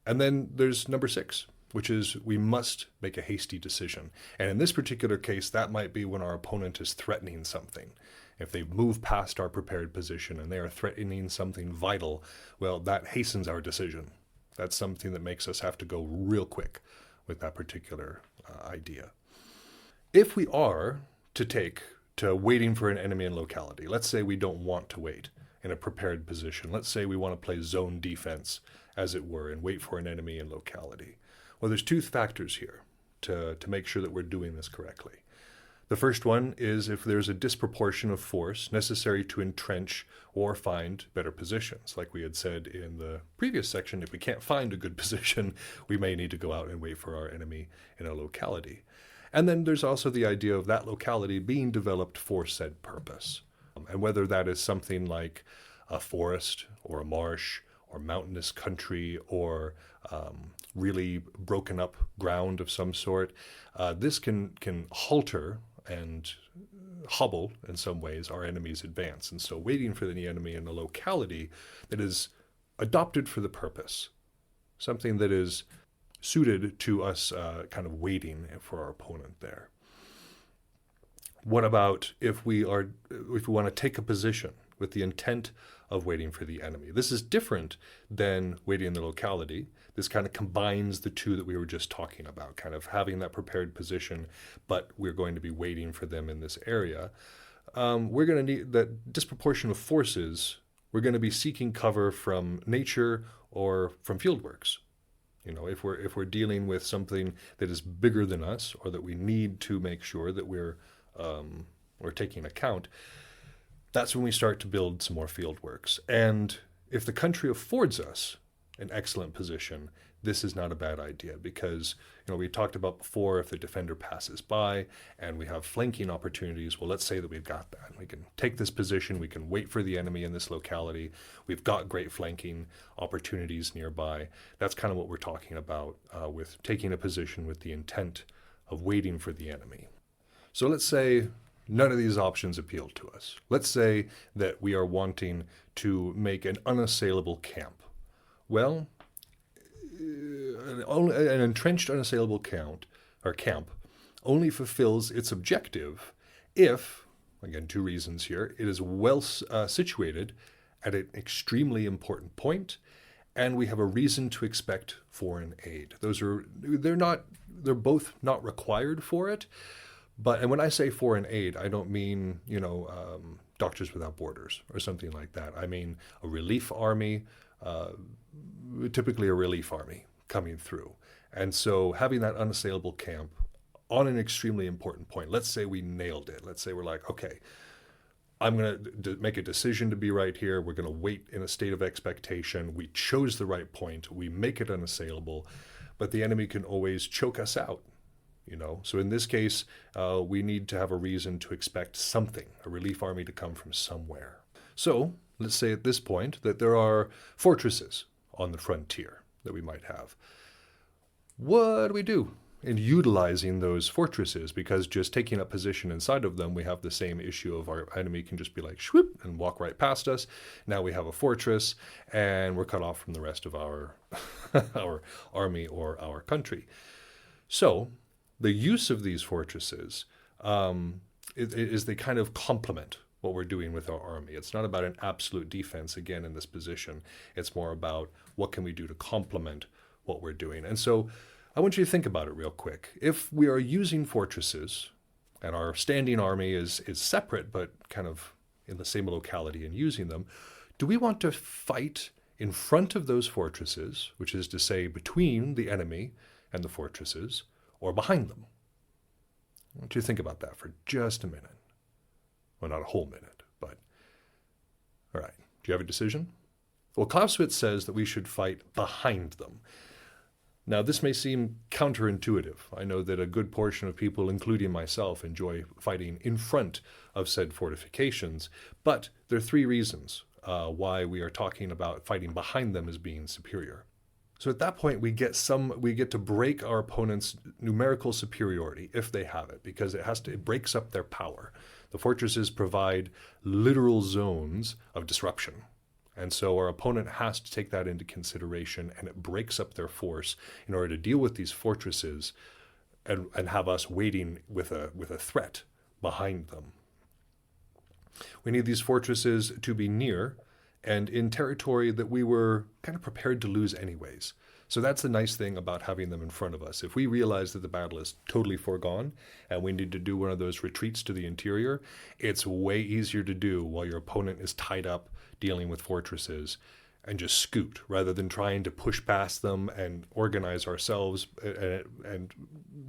And then there's number 6, which is we must make a hasty decision. And in this particular case, that might be when our opponent is threatening something. If they've moved past our prepared position and they are threatening something vital, well, that hastens our decision. That's something that makes us have to go real quick with that particular idea. If we are to waiting for an enemy in locality, let's say we don't want to wait in a prepared position. Let's say we want to play zone defense, as it were, and wait for an enemy in locality. Well, there's 2 factors here to make sure that we're doing this correctly. The first one is if there's a disproportion of force necessary to entrench or find better positions. Like we had said in the previous section, if we can't find a good position, we may need to go out and wait for our enemy in a locality. And then there's also the idea of that locality being developed for said purpose. And whether that is something like a forest or a marsh or mountainous country or really broken up ground of some sort, this can halter and hobble, in some ways, our enemy's advance. And so waiting for the enemy in a locality that is adopted for the purpose, something that is suited to us kind of waiting for our opponent there. What about if we want to take a position with the intent of waiting for the enemy. This is different than waiting in the locality. This kind of combines the two that we were just talking about, kind of having that prepared position, but we're going to be waiting for them in this area. We're going to need that disproportion of forces. We're going to be seeking cover from nature or from fieldworks. You know, if we're dealing with something that is bigger than us, or that we need to make sure that we're taking account, that's when we start to build some more fieldworks. And if the country affords us an excellent position, this is not a bad idea, because, you know, we talked about before, if the defender passes by and we have flanking opportunities, well, let's say that we've got that. We can take this position, we can wait for the enemy in this locality. We've got great flanking opportunities nearby. That's kind of what we're talking about with taking a position with the intent of waiting for the enemy. So let's say none of these options appeal to us. Let's say that we are wanting to make an unassailable camp. Well, an entrenched unassailable camp only fulfills its objective if, again, two reasons here, it is well situated at an extremely important point, and we have a reason to expect foreign aid. They're both not required for it. And when I say foreign aid, I don't mean, Doctors Without Borders or something like that. I mean a relief army, typically a relief army coming through. And so having that unassailable camp on an extremely important point, let's say we nailed it. Let's say we're like, okay, I'm going to make a decision to be right here. We're going to wait in a state of expectation. We chose the right point. We make it unassailable, but the enemy can always choke us out. So in this case, we need to have a reason to expect something, a relief army to come from somewhere. So let's say at this point that there are fortresses on the frontier that we might have. What do we do in utilizing those fortresses? Because just taking up position inside of them, we have the same issue of our enemy can just be like, swoop, and walk right past us. Now we have a fortress, and we're cut off from the rest of our army or our country. So the use of these fortresses is they kind of complement what we're doing with our army. It's not about an absolute defense, again, in this position. It's more about what can we do to complement what we're doing. And so I want you to think about it real quick. If we are using fortresses and our standing army is separate but kind of in the same locality and using them, do we want to fight in front of those fortresses, which is to say between the enemy and the fortresses, or behind them? I want you to think about that for just a minute. Well, not a whole minute, but all right. Do you have a decision? Well, Clausewitz says that we should fight behind them. Now, this may seem counterintuitive. I know that a good portion of people, including myself, enjoy fighting in front of said fortifications, but there are three reasons why we are talking about fighting behind them as being superior. So at that point, we get to break our opponent's numerical superiority, if they have it, because it breaks up their power. The fortresses provide literal zones of disruption. And so our opponent has to take that into consideration, and it breaks up their force in order to deal with these fortresses and have us waiting with a threat behind them. We need these fortresses to be near and in territory that we were kind of prepared to lose anyways. So that's the nice thing about having them in front of us. If we realize that the battle is totally foregone and we need to do one of those retreats to the interior, it's way easier to do while your opponent is tied up dealing with fortresses, and just scoot rather than trying to push past them and organize ourselves and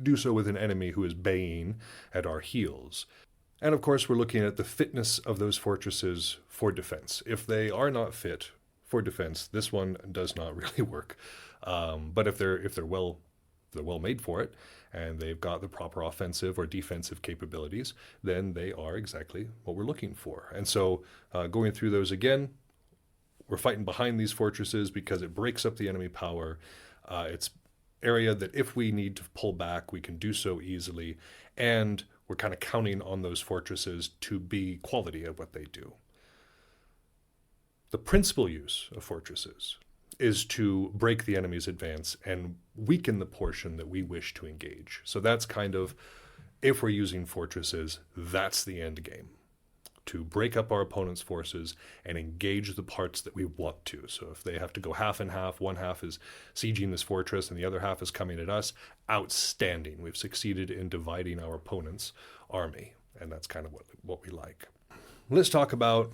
do so with an enemy who is baying at our heels. And of course, we're looking at the fitness of those fortresses for defense. If they are not fit for defense, this one does not really work. But if they're well made for it, and they've got the proper offensive or defensive capabilities, then they are exactly what we're looking for. And so going through those again, we're fighting behind these fortresses because it breaks up the enemy power. It's area that if we need to pull back, we can do so easily. And we're kind of counting on those fortresses to be quality at what they do. The principal use of fortresses is to break the enemy's advance and weaken the portion that we wish to engage. So that's kind of, if we're using fortresses, that's the end game. to break up our opponent's forces and engage the parts that we want to. So if they have to go half and half, one half is sieging this fortress and the other half is coming at us, outstanding. We've succeeded in dividing our opponent's army, and that's kind of what we like. Let's talk about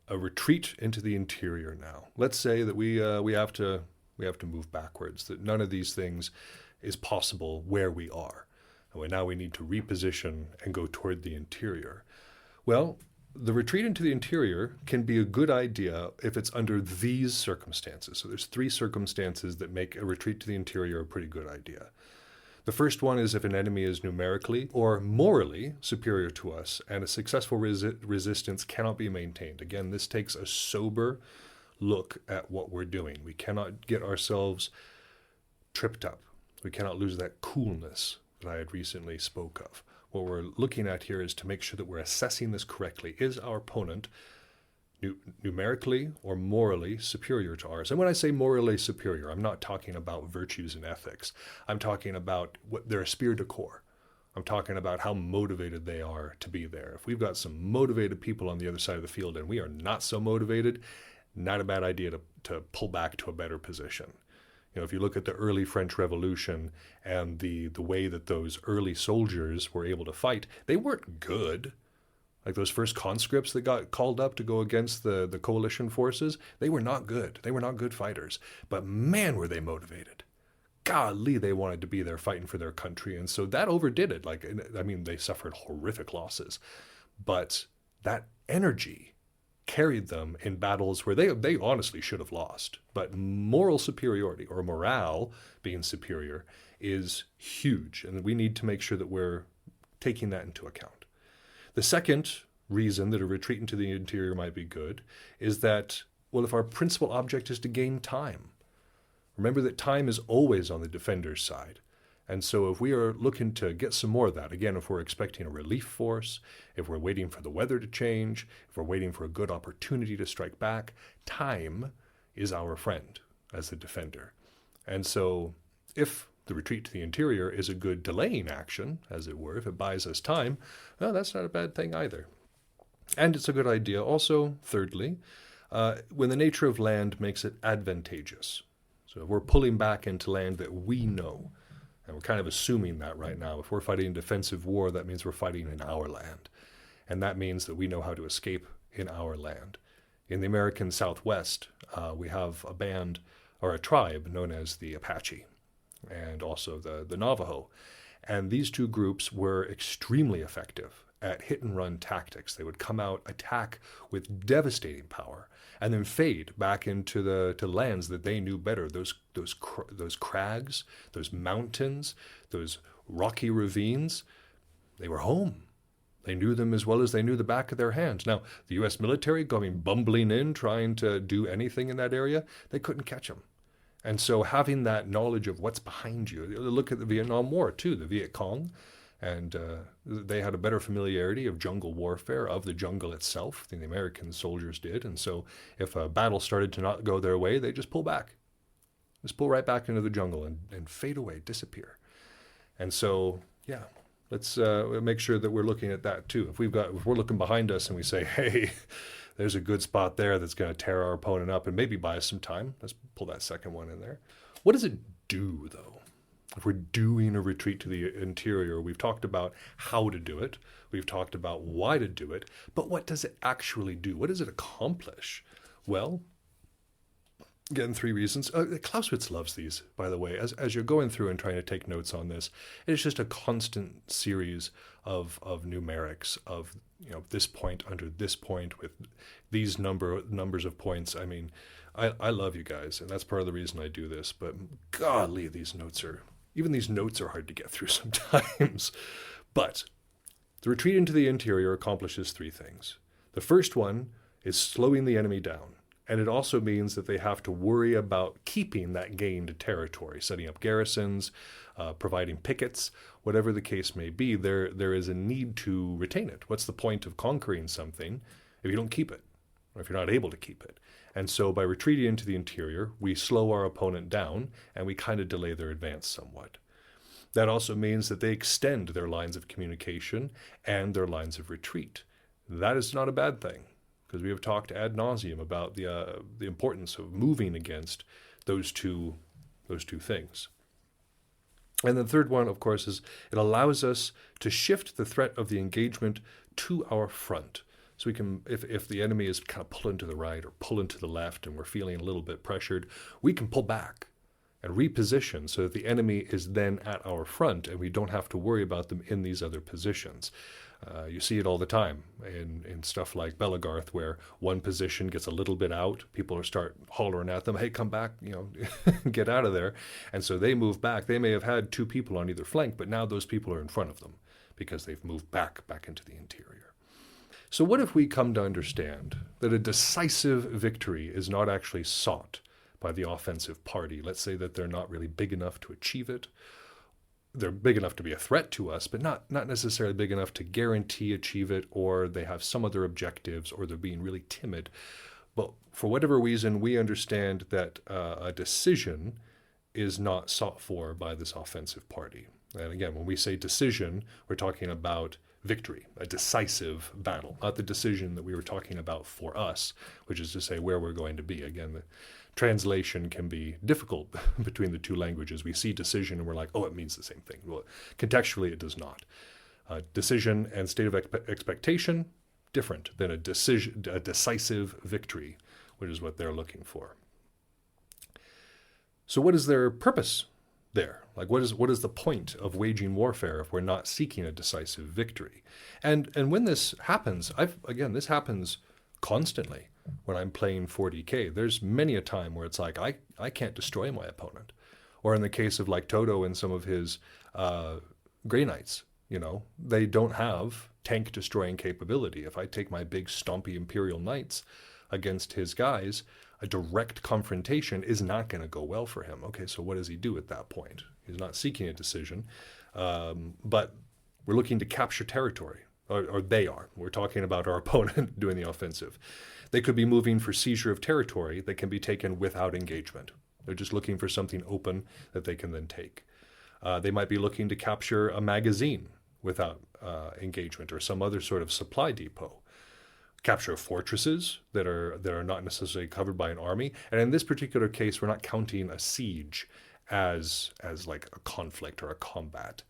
a retreat into the interior now. Let's say that we have to move backwards, that none of these things is possible where we are. And now we need to reposition and go toward the interior. Well, the retreat into the interior can be a good idea if it's under these circumstances. So there's 3 circumstances that make a retreat to the interior a pretty good idea. The first one is if an enemy is numerically or morally superior to us and a successful resistance cannot be maintained. Again, this takes a sober look at what we're doing. We cannot get ourselves tripped up. We cannot lose that coolness that I had recently spoke of. What we're looking at here is to make sure that we're assessing this correctly. Is our opponent numerically or morally superior to ours? And when I say morally superior, I'm not talking about virtues and ethics. I'm talking about what their esprit de corps. I'm talking about how motivated they are to be there. If we've got some motivated people on the other side of the field and we are not so motivated, not a bad idea to pull back to a better position. If you look at the early French Revolution and the way that those early soldiers were able to fight, they weren't good. Like those first conscripts that got called up to go against the coalition forces, they were not good. They were not good fighters. But man, were they motivated. Golly, they wanted to be there fighting for their country. And so that overdid it. They suffered horrific losses. But that energy carried them in battles where they honestly should have lost. But moral superiority, or morale being superior, is huge. And we need to make sure that we're taking that into account. The second reason that a retreat into the interior might be good is that, well, if our principal object is to gain time, remember that time is always on the defender's side. And so if we are looking to get some more of that, again, if we're expecting a relief force, if we're waiting for the weather to change, if we're waiting for a good opportunity to strike back, time is our friend as the defender. And so if the retreat to the interior is a good delaying action, as it were, if it buys us time, well, that's not a bad thing either. And it's a good idea also, thirdly, when the nature of land makes it advantageous. So if we're pulling back into land that we know, and we're kind of assuming that right now. If we're fighting a defensive war, that means we're fighting in our land. And that means that we know how to escape in our land. In the American Southwest, we have a band or a tribe known as the Apache and also the Navajo. And these two groups were extremely effective at hit-and-run tactics. They would come out, attack with devastating power, and then fade back into the lands that they knew better. Those crags, those mountains, those rocky ravines, they were home. They knew them as well as they knew the back of their hands. Now, the U.S. military going bumbling in, trying to do anything in that area, they couldn't catch them. And so having that knowledge of what's behind you, look at the Vietnam War too, the Viet Cong, and they had a better familiarity of jungle warfare, of the jungle itself, than the American soldiers did. And so if a battle started to not go their way, they just pull back. Just pull right back into the jungle and fade away, disappear. And so, yeah, let's make sure that we're looking at that too. If we're looking behind us and we say, hey, there's a good spot there that's going to tear our opponent up and maybe buy us some time, let's pull that second one in there. What does it do, though? If we're doing a retreat to the interior, we've talked about how to do it. We've talked about why to do it. But what does it actually do? What does it accomplish? Well, again, 3 reasons. Clausewitz loves these, by the way. As you're going through and trying to take notes on this, it's just a constant series of numerics of this point under this point with these numbers of points. I mean, I love you guys, and that's part of the reason I do this. But golly, these notes are hard to get through sometimes. But the retreat into the interior accomplishes 3 things. The first one is slowing the enemy down. And it also means that they have to worry about keeping that gained territory, setting up garrisons, providing pickets, whatever the case may be. There is a need to retain it. What's the point of conquering something if you don't keep it, or if you're not able to keep it? And so by retreating into the interior, we slow our opponent down, and we kind of delay their advance somewhat. That also means that they extend their lines of communication and their lines of retreat. that is not a bad thing, because we have talked ad nauseum about the importance of moving against those two things. And the third one, of course, is it allows us to shift the threat of the engagement to our front. So we can, if the enemy is kind of pulling to the right or pulling to the left and we're feeling a little bit pressured, we can pull back and reposition so that the enemy is then at our front and we don't have to worry about them in these other positions. You see it all the time in stuff like Belagarth, where one position gets a little bit out, people start hollering at them, hey, come back, get out of there. And so they move back. They may have had two people on either flank, but now those people are in front of them because they've moved back into the interior. So what if we come to understand that a decisive victory is not actually sought by the offensive party? Let's say that they're not really big enough to achieve it. They're big enough to be a threat to us, but not necessarily big enough to guarantee achieve it, or they have some other objectives, or they're being really timid. But for whatever reason, we understand that a decision is not sought for by this offensive party. And again, when we say decision, we're talking about victory, a decisive battle, not the decision that we were talking about for us, which is to say where we're going to be. Again, the translation can be difficult between the two languages. We see decision and we're like, oh, it means the same thing. Well, contextually, it does not. Decision and state of expectation, different than a decisive victory, which is what they're looking for. So what is their purpose there? Like, what is the point of waging warfare if we're not seeking a decisive victory? And when this happens, this happens constantly. When I'm playing 40k, there's many a time where it's like, I can't destroy my opponent. Or in the case of like Toto and some of his Grey Knights, they don't have tank destroying capability. If I take my big stompy Imperial Knights against his guys, a direct confrontation is not going to go well for him. Okay, so what does he do at that point? He's not seeking a decision, but we're looking to capture territory, or they are. We're talking about our opponent doing the offensive. They could be moving for seizure of territory that can be taken without engagement. They're just looking for something open that they can then take. They might be looking to capture a magazine without engagement, or some other sort of supply depot. Capture fortresses that are not necessarily covered by an army. And in this particular case, we're not counting a siege as like a conflict or a combat.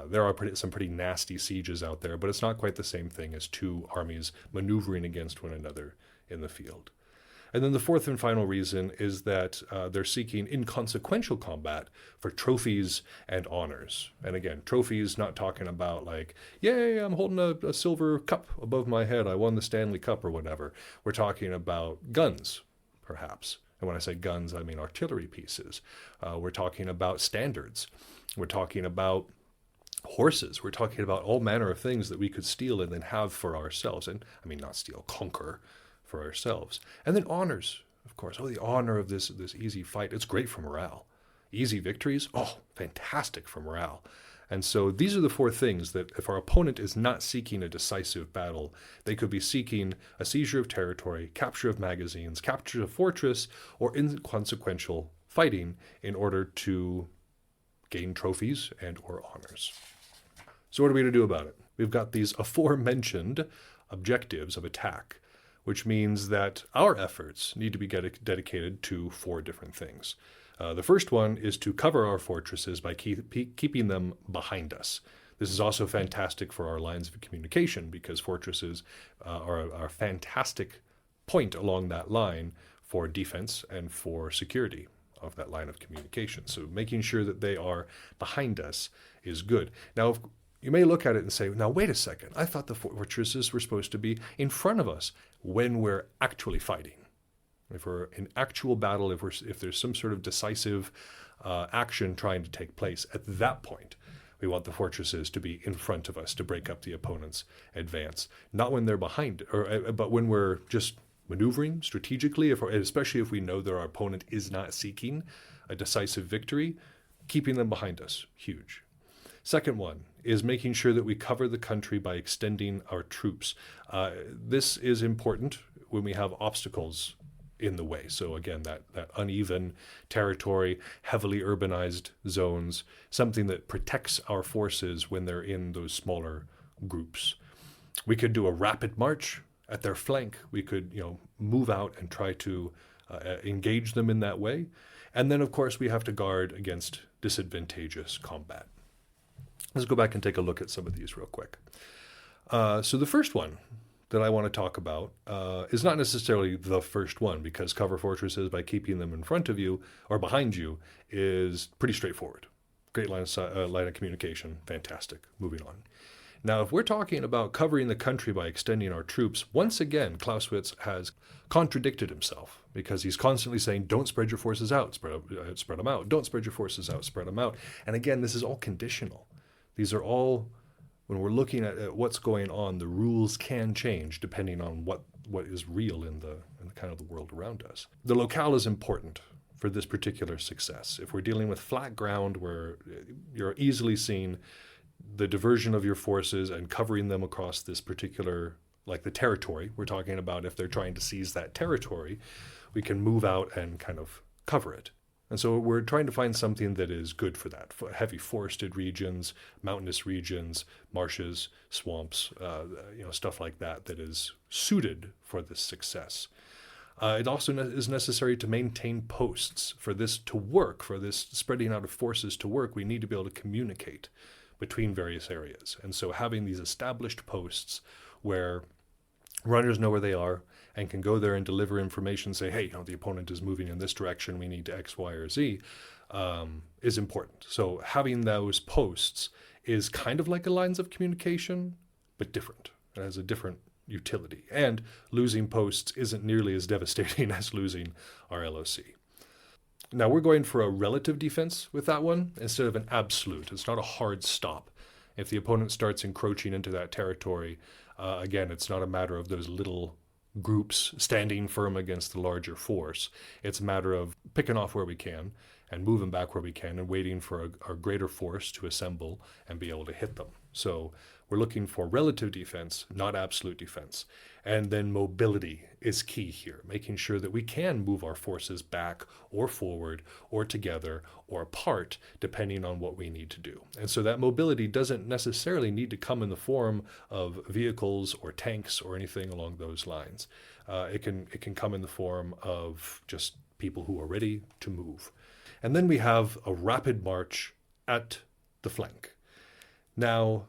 There are some pretty nasty sieges out there, but it's not quite the same thing as two armies maneuvering against one another in the field. And then the fourth and final reason is that they're seeking inconsequential combat for trophies and honors. And again, trophies, not talking about like, yay, I'm holding a silver cup above my head, I won the Stanley Cup or whatever. We're talking about guns, perhaps. And when I say guns, I mean artillery pieces. We're talking about standards. We're talking about horses. We're talking about all manner of things that we could steal and then have for ourselves. And I mean, not steal, conquer for ourselves. And then honors, of course. Oh, the honor of this easy fight. It's great for morale. Easy victories, oh, fantastic for morale. And so these are the four things that if our opponent is not seeking a decisive battle, they could be seeking a seizure of territory, capture of magazines, capture of fortress, or inconsequential fighting in order to gain trophies and or honors. So what are we going to do about it? We've got these aforementioned objectives of attack, which means that our efforts need to be dedicated to four different things. The first one is to cover our fortresses by keeping them behind us. This is also fantastic for our lines of communication because fortresses are a fantastic point along that line for defense and for security of that line of communication. So making sure that they are behind us is good. Now, you may look at it and say, now, wait a second. I thought the fortresses were supposed to be in front of us when we're actually fighting. If we're in actual battle, if there's some sort of decisive action trying to take place, at that point, we want the fortresses to be in front of us to break up the opponent's advance. Not when they're behind, but when we're just maneuvering strategically, especially if we know that our opponent is not seeking a decisive victory, keeping them behind us, huge. Second one is making sure that we cover the country by extending our troops. This is important when we have obstacles in the way. So again, that uneven territory, heavily urbanized zones, something that protects our forces when they're in those smaller groups. We could do a rapid march at their flank. We could, move out and try to engage them in that way. And then, of course, we have to guard against disadvantageous combat. Let's go back and take a look at some of these real quick. So the first one that I want to talk about is not necessarily the first one, because cover fortresses, by keeping them in front of you or behind you, is pretty straightforward. Great line of communication, fantastic. Moving on. Now, if we're talking about covering the country by extending our troops, once again, Clausewitz has contradicted himself, because he's constantly saying, don't spread your forces out, spread them out. Don't spread your forces out, spread them out. And again, this is all conditional. These are all, when we're looking at what's going on, the rules can change depending on what is real in the kind of the world around us. The locale is important for this particular success. If we're dealing with flat ground where you're easily seeing the diversion of your forces and covering them across this particular, like the territory we're talking about, if they're trying to seize that territory, we can move out and kind of cover it. And so we're trying to find something that is good for that, for heavy forested regions, mountainous regions, marshes, swamps, stuff like that is suited for this success. It also is necessary to maintain posts. For this to work, for this spreading out of forces to work, we need to be able to communicate between various areas. And so having these established posts where runners know where they are and can go there and deliver information, say, hey, the opponent is moving in this direction, we need to X, Y, or Z, is important. So having those posts is kind of like a lines of communication, but different. It has a different utility. And losing posts isn't nearly as devastating as losing our LOC. Now, we're going for a relative defense with that one instead of an absolute. It's not a hard stop. If the opponent starts encroaching into that territory, again, it's not a matter of those little groups standing firm against the larger force. It's a matter of picking off where we can and moving back where we can and waiting for our greater force to assemble and be able to hit them. So we're looking for relative defense, not absolute defense. And then mobility is key here, making sure that we can move our forces back or forward or together or apart, depending on what we need to do. And so that mobility doesn't necessarily need to come in the form of vehicles or tanks or anything along those lines. It can come in the form of just people who are ready to move. And then we have a rapid march at the flank. Now,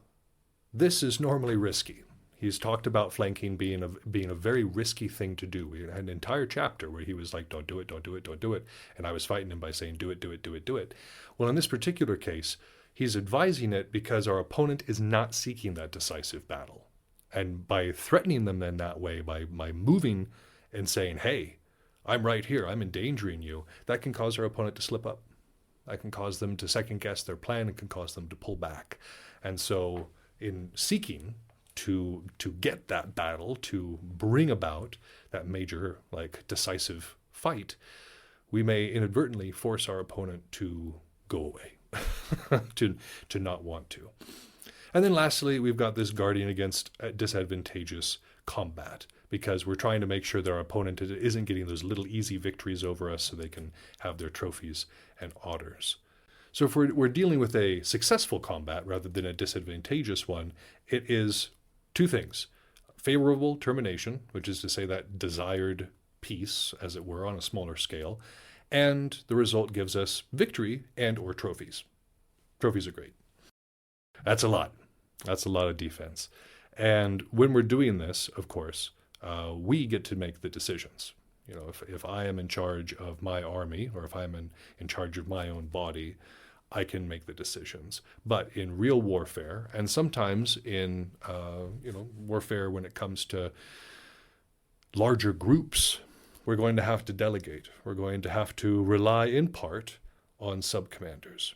this is normally risky. He's talked about flanking being a very risky thing to do. We had an entire chapter where he was like, don't do it, don't do it, don't do it. And I was fighting him by saying, do it, do it, do it, do it. Well, in this particular case, he's advising it because our opponent is not seeking that decisive battle. And by threatening them then that way, by moving and saying, hey, I'm right here, I'm endangering you, that can cause our opponent to slip up. That can cause them to second guess their plan. It can cause them to pull back. And so in seeking to get that battle, to bring about that major, decisive fight, we may inadvertently force our opponent to go away, to not want to. And then lastly, we've got this guarding against disadvantageous combat, because we're trying to make sure that our opponent isn't getting those little easy victories over us so they can have their trophies and honors. So if we're dealing with a successful combat rather than a disadvantageous one, it is two things. Favorable termination, which is to say that desired peace, as it were, on a smaller scale, and the result gives us victory and or trophies. Trophies are great. That's a lot. That's a lot of defense. And when we're doing this, of course, we get to make the decisions. If I am in charge of my army, or if I'm in charge of my own body, I can make the decisions. But in real warfare, and sometimes in warfare when it comes to larger groups, we're going to have to delegate. We're going to have to rely in part on sub-commanders.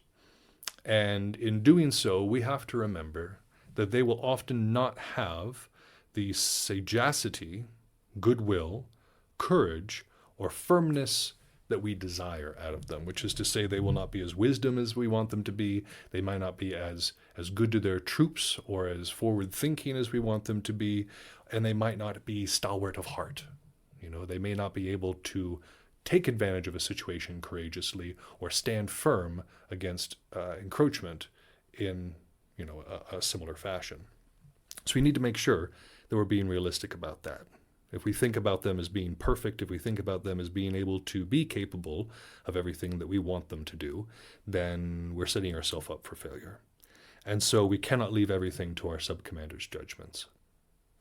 And in doing so, we have to remember that they will often not have the sagacity, goodwill, courage, or firmness that we desire out of them, which is to say they will not be as wisdom as we want them to be. They might not be as good to their troops or as forward-thinking as we want them to be, and they might not be stalwart of heart. They may not be able to take advantage of a situation courageously or stand firm against encroachment in a similar fashion. So we need to make sure that we're being realistic about that. If we think about them as being perfect, if we think about them as being able to be capable of everything that we want them to do, then we're setting ourselves up for failure. And so we cannot leave everything to our sub-commanders' judgments,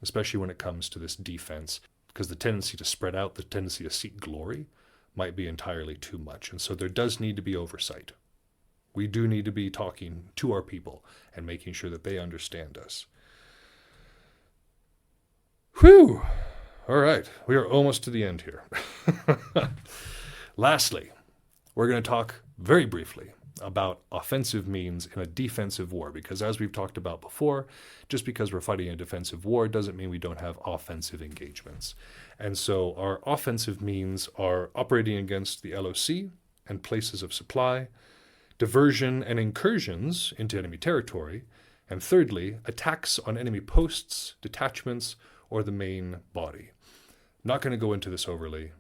especially when it comes to this defense, because the tendency to spread out, the tendency to seek glory might be entirely too much. And so there does need to be oversight. We do need to be talking to our people and making sure that they understand us. Whew! All right, we are almost to the end here. Lastly, we're going to talk very briefly about offensive means in a defensive war, because as we've talked about before, just because we're fighting a defensive war doesn't mean we don't have offensive engagements. And so our offensive means are operating against the LOC and places of supply, diversion and incursions into enemy territory, and thirdly, attacks on enemy posts, detachments, or the main body. I'm not going to go into this overly,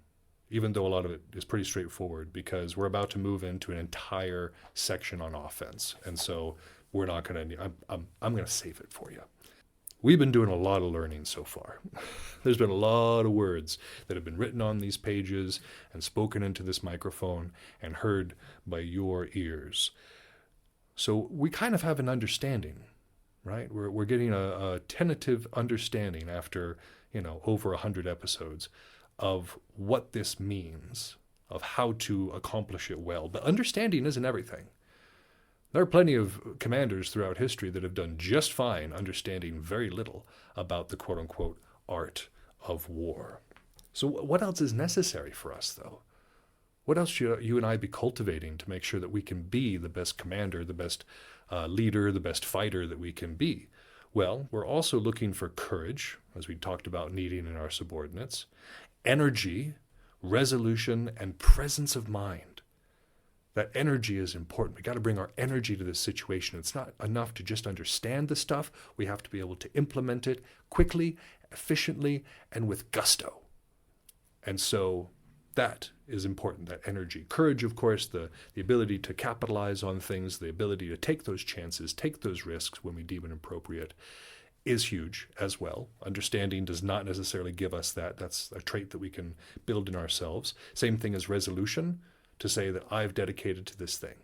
even though a lot of it is pretty straightforward, because we're about to move into an entire section on offense. And so we're not going to, I'm going to save it for you. We've been doing a lot of learning so far. There's been a lot of words that have been written on these pages and spoken into this microphone and heard by your ears. So we kind of have an understanding, right? We're getting a tentative understanding after, over 100 episodes of what this means, of how to accomplish it well. But understanding isn't everything. There are plenty of commanders throughout history that have done just fine understanding very little about the quote-unquote art of war. So what else is necessary for us, though? What else should you and I be cultivating to make sure that we can be the best commander, the best leader, the best fighter that we can be? Well, we're also looking for courage, as we talked about needing in our subordinates, energy, resolution, and presence of mind. That energy is important. We got to bring our energy to this situation. It's not enough to just understand the stuff. We have to be able to implement it quickly, efficiently, and with gusto. And so that is important, that energy. Courage, of course, the ability to capitalize on things, the ability to take those chances, take those risks when we deem it appropriate, is huge as well. Understanding does not necessarily give us that. That's a trait that we can build in ourselves. Same thing as resolution, to say that I've dedicated to this thing.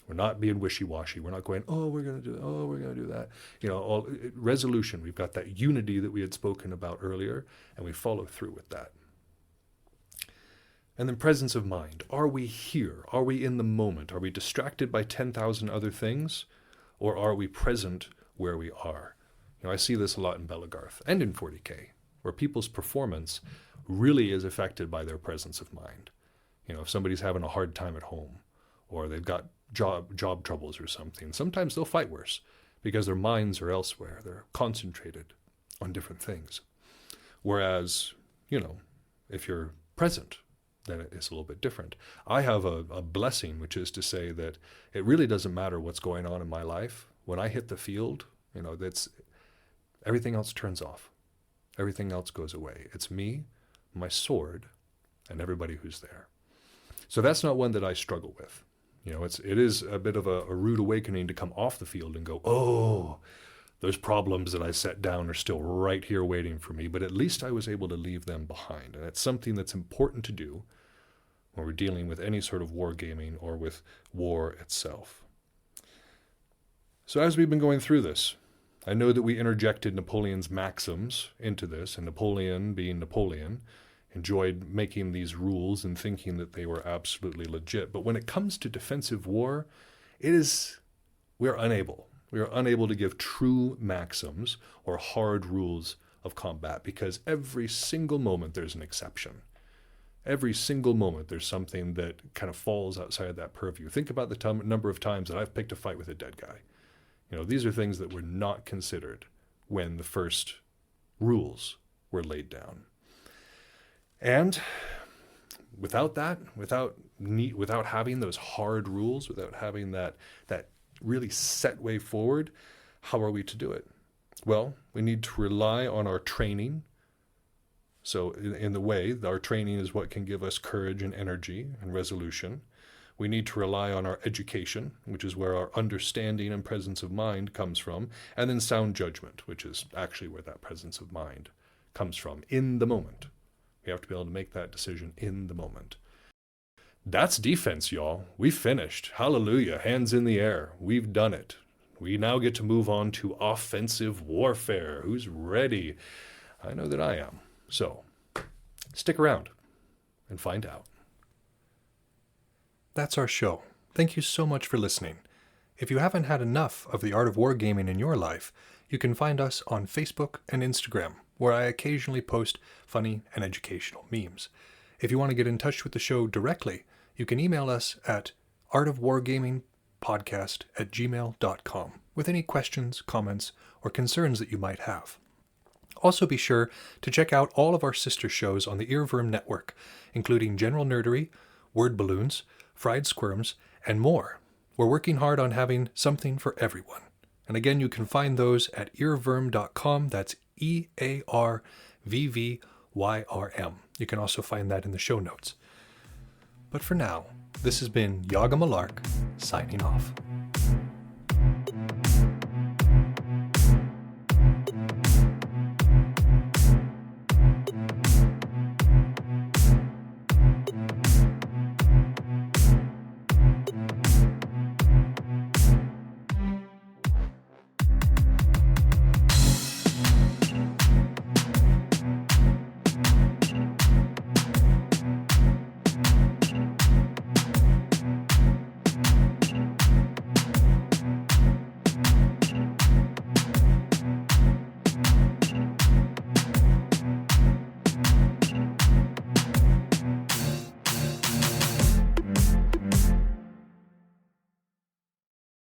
We're not being wishy-washy. We're not going, we're going to do that. We're going to do that. Resolution, we've got that unity that we had spoken about earlier, and we follow through with that. And then presence of mind. Are we here? Are we in the moment? Are we distracted by 10,000 other things? Or are we present where we are? I see this a lot in Belagarth and in 40K, where people's performance really is affected by their presence of mind. If somebody's having a hard time at home, or they've got job troubles or something, sometimes they'll fight worse because their minds are elsewhere. They're concentrated on different things. Whereas, if you're present, then it's a little bit different. I have a blessing, which is to say that it really doesn't matter what's going on in my life. When I hit the field, that's everything else turns off. Everything else goes away. It's me, my sword, and everybody who's there. So that's not one that I struggle with. It is a bit of a rude awakening to come off the field and go, those problems that I set down are still right here waiting for me, but at least I was able to leave them behind. And it's something that's important to do when we're dealing with any sort of wargaming or with war itself. So as we've been going through this, I know that we interjected Napoleon's maxims into this, and Napoleon, being Napoleon, enjoyed making these rules and thinking that they were absolutely legit. But when it comes to defensive war, we are unable to give true maxims or hard rules of combat, because every single moment there's an exception. Every single moment there's something that kind of falls outside of that purview. Think about the number of times that I've picked a fight with a dead guy. These are things that were not considered when the first rules were laid down. And without that, without having those hard rules, without having that really set way forward, how are we to do it? Well, we need to rely on our training. So in the way, our training is what can give us courage and energy and resolution. We need to rely on our education, which is where our understanding and presence of mind comes from, and then sound judgment, which is actually where that presence of mind comes from, in the moment. We have to be able to make that decision in the moment. That's defense, y'all. We finished. Hallelujah. Hands in the air. We've done it. We now get to move on to offensive warfare. Who's ready? I know that I am. So, stick around and find out. That's our show. Thank you so much for listening. If you haven't had enough of the art of wargaming in your life, you can find us on Facebook and Instagram, where I occasionally post funny and educational memes. If you want to get in touch with the show directly, you can email us at artofwargamingpodcast@gmail.com with any questions, comments, or concerns that you might have. Also be sure to check out all of our sister shows on the Earworm Network, including General Nerdery, Word Balloons, Fried Squirms, and more. We're working hard on having something for everyone. And again, you can find those at earworm.com. That's EARVVYRM. You can also find that in the show notes. But for now, this has been Yaga Malark, signing off.